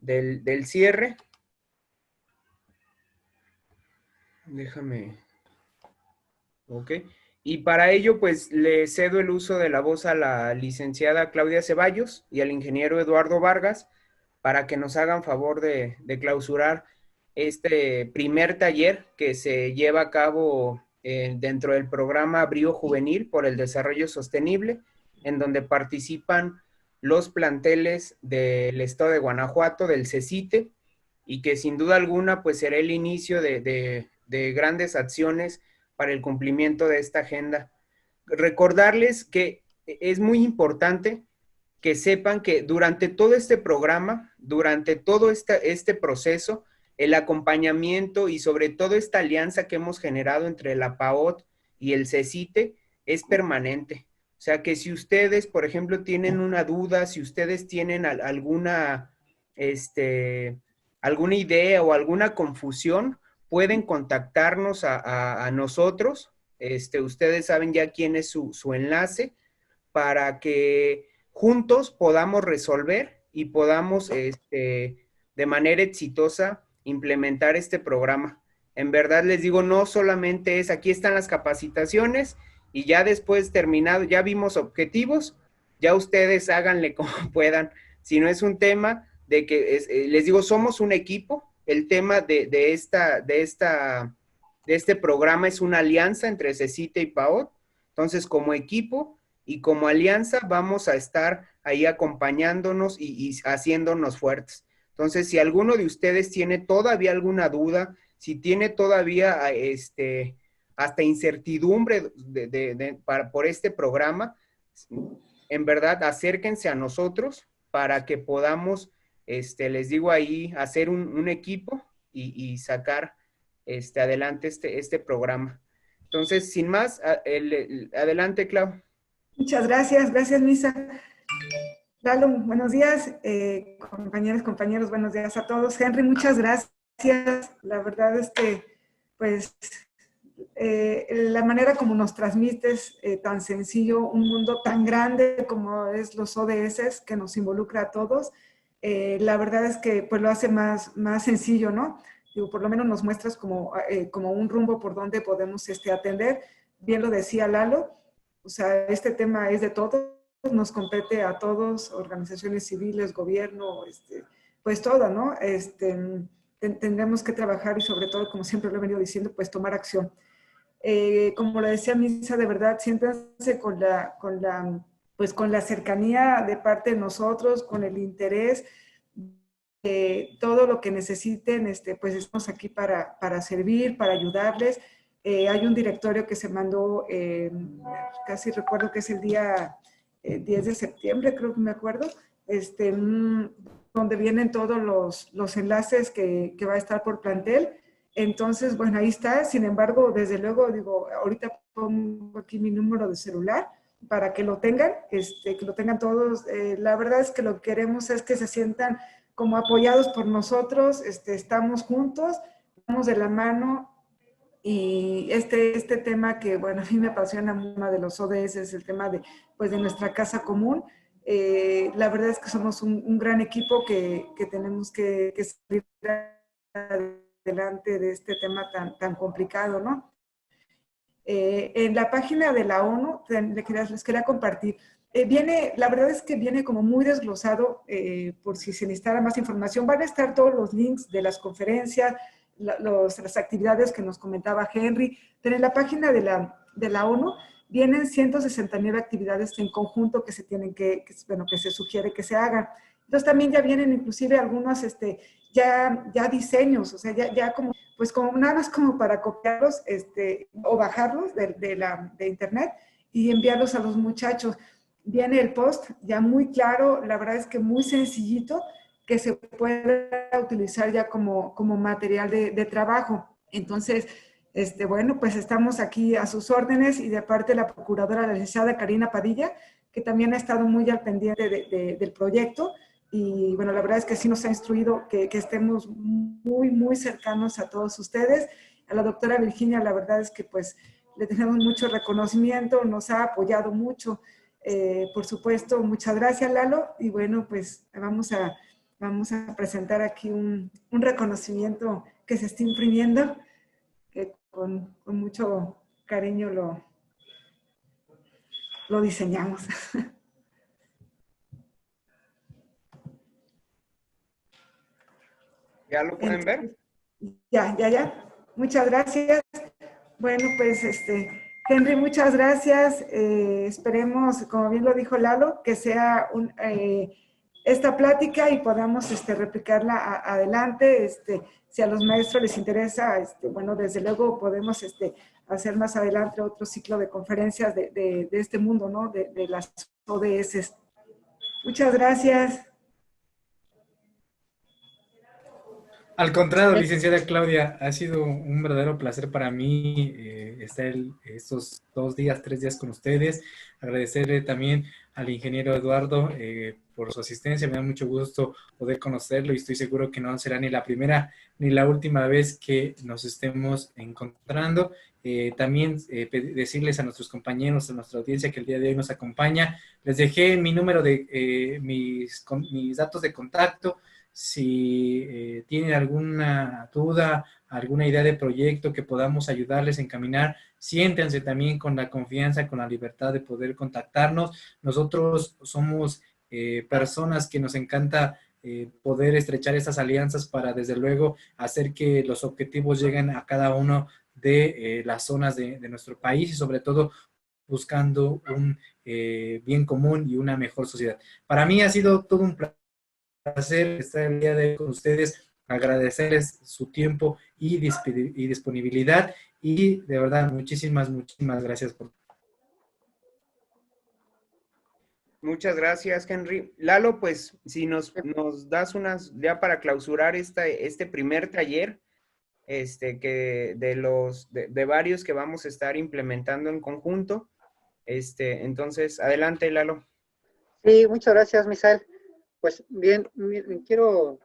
Speaker 1: del cierre. Déjame. Ok. Y para ello, pues, le cedo el uso de la voz a la licenciada Claudia Ceballos y al ingeniero Eduardo Vargas para que nos hagan favor de clausurar este primer taller que se lleva a cabo dentro del programa Brío Juvenil por el Desarrollo Sostenible, en donde participan los planteles del estado de Guanajuato, del CECITE, y que sin duda alguna pues será el inicio de grandes acciones para el cumplimiento de esta agenda. Recordarles que es muy importante que sepan que durante todo este programa, durante todo este proceso, el acompañamiento y sobre todo esta alianza que hemos generado entre la PAOT y el CECITE es permanente. O sea que si ustedes, por ejemplo, tienen una duda, si ustedes tienen alguna idea o alguna confusión, pueden contactarnos a nosotros. Ustedes saben ya quién es su enlace para que juntos podamos resolver y podamos de manera exitosa implementar este programa. En verdad les digo, no solamente es, aquí están las capacitaciones y ya después terminado, ya vimos objetivos, ya ustedes háganle como puedan. Si no es un tema de que, les digo, somos un equipo. El tema de este programa es una alianza entre CECITE y PAOT. Entonces, como equipo y como alianza vamos a estar ahí acompañándonos y haciéndonos fuertes. Entonces, si alguno de ustedes tiene todavía alguna duda, si tiene todavía hasta incertidumbre por este programa, en verdad acérquense a nosotros para que podamos, les digo ahí, hacer un equipo y sacar adelante este programa. Entonces, sin más, adelante, Clau.
Speaker 5: Muchas gracias, gracias, Misa. Lalo, buenos días, compañeras, compañeros, buenos días a todos. Henry, muchas gracias. La verdad es que, pues, la manera como nos transmites tan sencillo, un mundo tan grande como es los ODS, que nos involucra a todos, la verdad es que pues lo hace más sencillo, ¿no? Digo, por lo menos nos muestras como un rumbo por donde podemos atender. Bien lo decía Lalo, o sea, este tema es de todos, nos compete a todos, organizaciones civiles, gobierno, pues todo, ¿no? Tendremos que trabajar y sobre todo, como siempre lo he venido diciendo, pues tomar acción. Como le decía Misa, de verdad, siéntanse con la cercanía de parte de nosotros, con el interés, todo lo que necesiten, pues estamos aquí para servir, para ayudarles. Hay un directorio que se mandó, casi recuerdo que es el día 10 de septiembre, creo que me acuerdo, donde vienen todos los enlaces que va a estar por plantel. Entonces, bueno, ahí está. Sin embargo, desde luego, digo, ahorita pongo aquí mi número de celular para que lo tengan, que lo tengan todos. La verdad es que lo que queremos es que se sientan como apoyados por nosotros, estamos juntos, vamos de la mano. Y este tema que, bueno, a mí me apasiona, uno de los ODS, es el tema de nuestra casa común. La verdad es que somos un gran equipo que tenemos que salir adelante de este tema tan complicado, ¿no? En la página de la ONU, les quería compartir, la verdad es que viene como muy desglosado, por si se necesitara más información. Van a estar todos los links de las conferencias, las actividades que nos comentaba Henry, pero en la página de la ONU vienen 169 actividades en conjunto que se tienen que se sugiere que se hagan. Entonces también ya vienen inclusive algunos ya diseños, o sea, ya como nada más como para copiarlos o bajarlos de internet y enviarlos a los muchachos. Viene el post ya muy claro, la verdad es que muy sencillito, que se pueda utilizar ya como material de trabajo. Entonces, bueno, pues estamos aquí a sus órdenes, y de parte de la procuradora, la licenciada Karina Padilla, que también ha estado muy al pendiente del proyecto. Y bueno, la verdad es que sí nos ha instruido que estemos muy, muy cercanos a todos ustedes. A la doctora Virginia, la verdad es que pues le tenemos mucho reconocimiento, nos ha apoyado mucho. Por supuesto, muchas gracias, Lalo. Y bueno, pues vamos a presentar aquí un reconocimiento que se está imprimiendo, que con mucho cariño lo diseñamos.
Speaker 1: ¿Ya lo pueden ver?
Speaker 5: Ya. Muchas gracias. Bueno, pues Henry, muchas gracias. Esperemos, como bien lo dijo Lalo, que sea esta plática y podamos replicarla adelante. Si a los maestros les interesa, bueno, desde luego podemos hacer más adelante otro ciclo de conferencias de este mundo, ¿no? De las ODS. Muchas gracias.
Speaker 2: Al contrario, licenciada Claudia, ha sido un verdadero placer para mí estar estos 2 días, 3 días con ustedes. Agradecerle también al ingeniero Eduardo por su asistencia. Me da mucho gusto poder conocerlo y estoy seguro que no será ni la primera ni la última vez que nos estemos encontrando. También decirles a nuestros compañeros, a nuestra audiencia que el día de hoy nos acompaña. Les dejé mi número mis datos de contacto. Si tienen alguna duda, alguna idea de proyecto que podamos ayudarles a encaminar, siéntense también con la confianza, con la libertad de poder contactarnos. Nosotros somos personas que nos encanta poder estrechar estas alianzas para, desde luego, hacer que los objetivos lleguen a cada uno de las zonas de nuestro país y sobre todo buscando un bien común y una mejor sociedad. Para mí ha sido todo un placer estar el día de hoy con ustedes, agradecerles su tiempo y disponibilidad y de verdad muchísimas gracias por...
Speaker 1: Muchas gracias, Henry. Lalo, pues si nos das unas, ya para clausurar este primer taller, que de varios que vamos a estar implementando en conjunto. Entonces, adelante, Lalo.
Speaker 4: Sí, muchas gracias, Misael. Pues bien, quiero,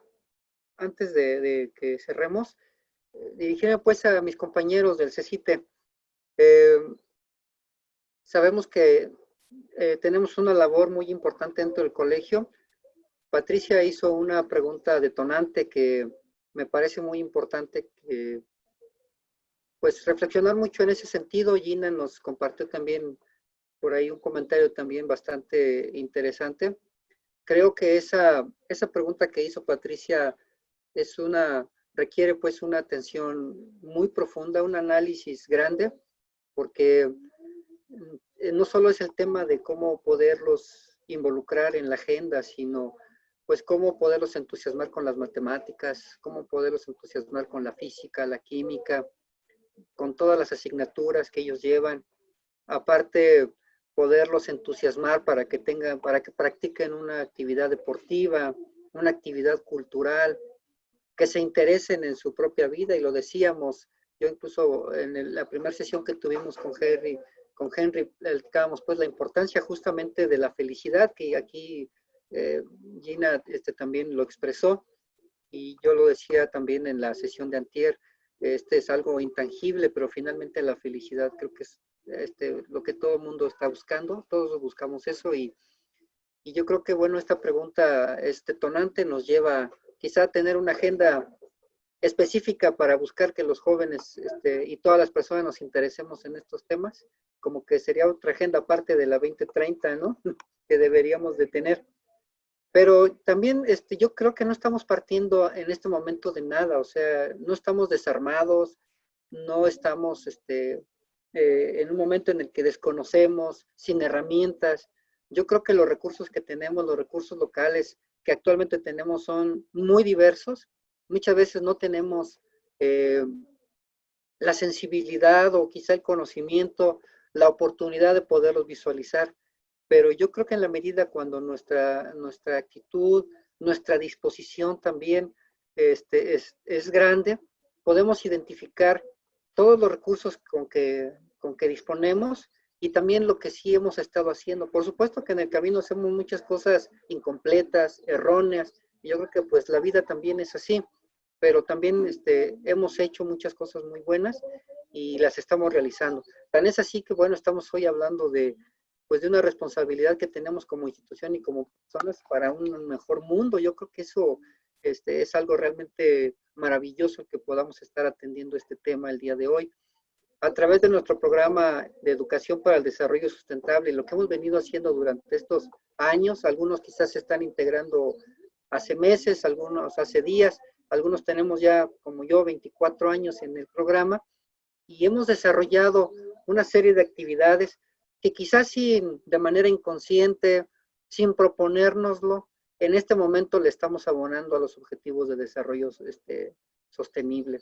Speaker 4: antes de que cerremos, dirigirme pues a mis compañeros del CECITE. Sabemos que tenemos una labor muy importante dentro del colegio. Patricia hizo una pregunta detonante que me parece muy importante que, pues, reflexionar mucho en ese sentido. Gina nos compartió también por ahí un comentario también bastante interesante. Creo que esa pregunta que hizo Patricia requiere pues una atención muy profunda, un análisis grande, porque no solo es el tema de cómo poderlos involucrar en la agenda, sino pues cómo poderlos entusiasmar con las matemáticas, cómo poderlos entusiasmar con la física, la química, con todas las asignaturas que ellos llevan. Aparte, poderlos entusiasmar para que practiquen una actividad deportiva, una actividad cultural, que se interesen en su propia vida, y lo decíamos, yo incluso en la primera sesión que tuvimos con Henry platicábamos pues la importancia justamente de la felicidad, que aquí Gina también lo expresó, y yo lo decía también en la sesión de antier. Es algo intangible, pero finalmente la felicidad creo que es lo que todo el mundo está buscando, todos buscamos eso, y yo creo que, bueno, esta pregunta detonante nos lleva quizá a tener una agenda específica para buscar que los jóvenes y todas las personas nos interesemos en estos temas, como que sería otra agenda aparte de la 2030, ¿no? Que deberíamos de tener. Pero también yo creo que no estamos partiendo en este momento de nada, o sea, no estamos desarmados, no estamos en un momento en el que desconocemos, sin herramientas. Yo creo que los recursos que tenemos, los recursos locales que actualmente tenemos son muy diversos. Muchas veces no tenemos la sensibilidad o quizá el conocimiento, la oportunidad de poderlos visualizar. Pero yo creo que en la medida cuando nuestra actitud, nuestra disposición también es grande, podemos identificar todos los recursos con que disponemos y también lo que sí hemos estado haciendo. Por supuesto que en el camino hacemos muchas cosas incompletas, erróneas, y yo creo que pues la vida también es así, pero también hemos hecho muchas cosas muy buenas y las estamos realizando. Tan es así que, bueno, estamos hoy hablando de una responsabilidad que tenemos como institución y como personas para un mejor mundo. Yo creo que eso es algo realmente maravilloso que podamos estar atendiendo este tema el día de hoy. A través de nuestro programa de educación para el desarrollo sustentable, lo que hemos venido haciendo durante estos años, algunos quizás se están integrando hace meses, algunos hace días, algunos tenemos ya, como yo, 24 años en el programa, y hemos desarrollado una serie de actividades que quizás de manera inconsciente, sin proponérnoslo, en este momento le estamos abonando a los objetivos de desarrollo sostenible,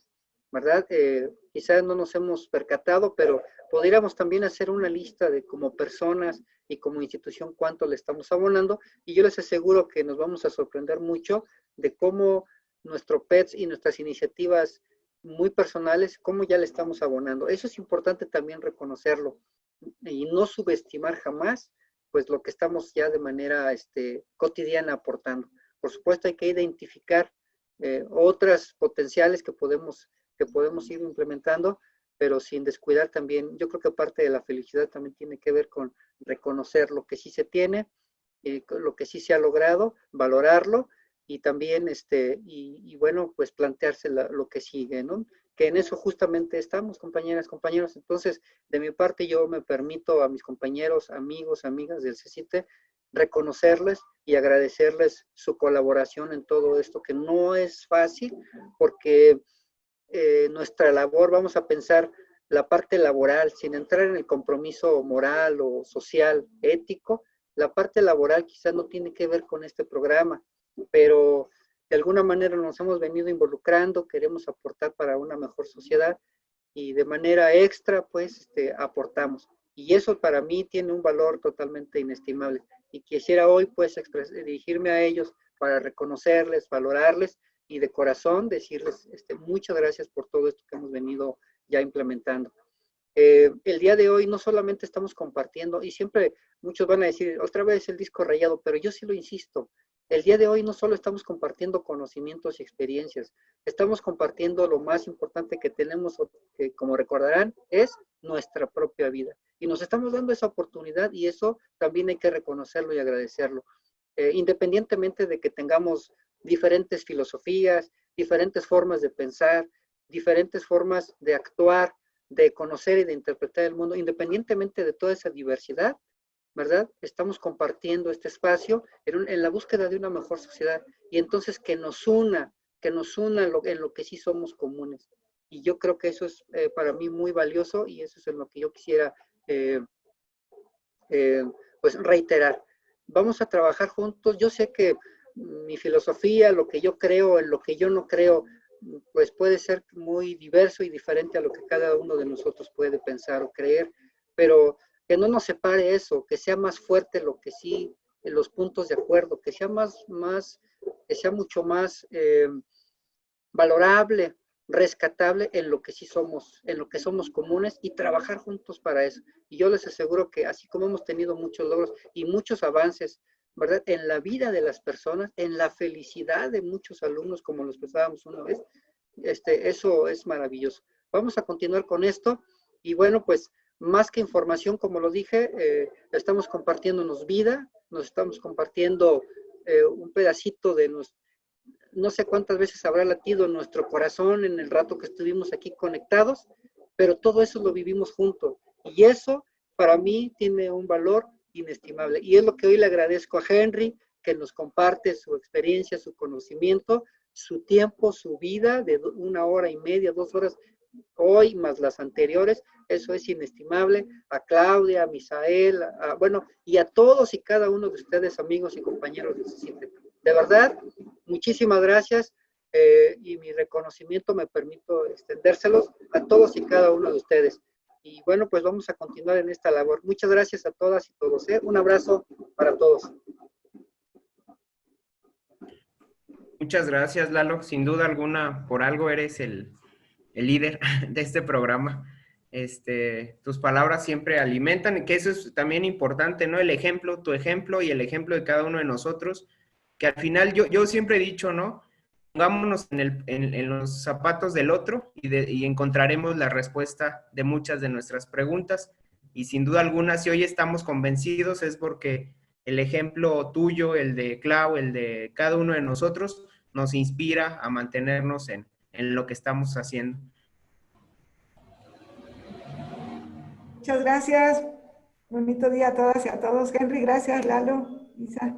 Speaker 4: ¿verdad? Quizás no nos hemos percatado, pero podríamos también hacer una lista de como personas y como institución cuánto le estamos abonando, y yo les aseguro que nos vamos a sorprender mucho de cómo nuestro PETS y nuestras iniciativas muy personales, cómo ya le estamos abonando. Eso es importante también reconocerlo y no subestimar jamás pues lo que estamos ya de manera cotidiana aportando. Por supuesto hay que identificar otras potenciales que podemos ir implementando, pero sin descuidar también. Yo creo que parte de la felicidad también tiene que ver con reconocer lo que sí se tiene, lo que sí se ha logrado, valorarlo, y también, y bueno, pues plantearse lo que sigue, ¿no? que en eso justamente estamos, compañeras, compañeros. Entonces, de mi parte, yo me permito a mis compañeros, amigos, amigas del CECITE, reconocerles y agradecerles su colaboración en todo esto, que no es fácil, porque nuestra labor, vamos a pensar la parte laboral, sin entrar en el compromiso moral o social, ético, la parte laboral quizás no tiene que ver con este programa, pero de alguna manera nos hemos venido involucrando, queremos aportar para una mejor sociedad y de manera extra, pues, aportamos. Y eso para mí tiene un valor totalmente inestimable. Y quisiera hoy, pues, dirigirme a ellos para reconocerles, valorarles y de corazón decirles muchas gracias por todo esto que hemos venido ya implementando. El día de hoy no solamente estamos compartiendo, y siempre muchos van a decir, otra vez el disco rayado, pero yo sí lo insisto, el día de hoy no solo estamos compartiendo conocimientos y experiencias, estamos compartiendo lo más importante que tenemos, que como recordarán, es nuestra propia vida. Y nos estamos dando esa oportunidad y eso también hay que reconocerlo y agradecerlo. Independientemente de que tengamos diferentes filosofías, diferentes formas de pensar, diferentes formas de actuar, de conocer y de interpretar el mundo, independientemente de toda esa diversidad, ¿verdad? Estamos compartiendo este espacio en la búsqueda de una mejor sociedad y entonces que nos una en lo que sí somos comunes. Y yo creo que eso es para mí muy valioso y eso es en lo que yo quisiera pues reiterar. Vamos a trabajar juntos. Yo sé que mi filosofía, lo que yo creo, en lo que yo no creo, pues puede ser muy diverso y diferente a lo que cada uno de nosotros puede pensar o creer, pero que no nos separe eso, que sea más fuerte lo que sí, los puntos de acuerdo, que sea que sea mucho más valorable, rescatable en lo que sí somos, en lo que somos comunes y trabajar juntos para eso. Y yo les aseguro que así como hemos tenido muchos logros y muchos avances, ¿verdad? En la vida de las personas, en la felicidad de muchos alumnos, como los pensábamos una vez, eso es maravilloso. Vamos a continuar con esto y bueno, pues más que información, como lo dije, estamos compartiéndonos vida, nos estamos compartiendo un pedacito de no sé cuántas veces habrá latido nuestro corazón en el rato que estuvimos aquí conectados, pero todo eso lo vivimos juntos y eso para mí tiene un valor inestimable. Y es lo que hoy le agradezco a Henry, que nos comparte su experiencia, su conocimiento, su tiempo, su vida de 1 hora y media, 2 horas, hoy más las anteriores. Eso es inestimable. A Claudia, a Misael, bueno, y a todos y cada uno de ustedes, amigos y compañeros de CECITE. De verdad, muchísimas gracias y mi reconocimiento me permito extendérselos a todos y cada uno de ustedes. Y bueno, pues vamos a continuar en esta labor. Muchas gracias a todas y todos. Un abrazo para todos.
Speaker 1: Muchas gracias, Lalo. Sin duda alguna, por algo eres el líder de este programa. Tus palabras siempre alimentan, y que eso es también importante, ¿no? El ejemplo, tu ejemplo y el ejemplo de cada uno de nosotros, que al final yo siempre he dicho, ¿no? Pongámonos en los zapatos del otro y encontraremos la respuesta de muchas de nuestras preguntas. Y sin duda alguna, si hoy estamos convencidos es porque el ejemplo tuyo, el de Clau, el de cada uno de nosotros, nos inspira a mantenernos en lo que estamos haciendo.
Speaker 5: Muchas gracias. Bonito día a todas y a todos. Henry, gracias. Lalo, Isa.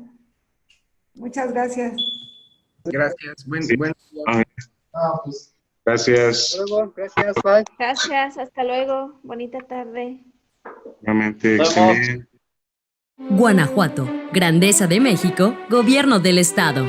Speaker 5: Muchas gracias.
Speaker 1: Gracias. Buen día.
Speaker 8: Gracias.
Speaker 4: Hasta luego. Gracias. Bye.
Speaker 9: Gracias. Hasta luego. Bonita tarde.
Speaker 8: Realmente excelente.
Speaker 10: Guanajuato, Grandeza de México, Gobierno del Estado.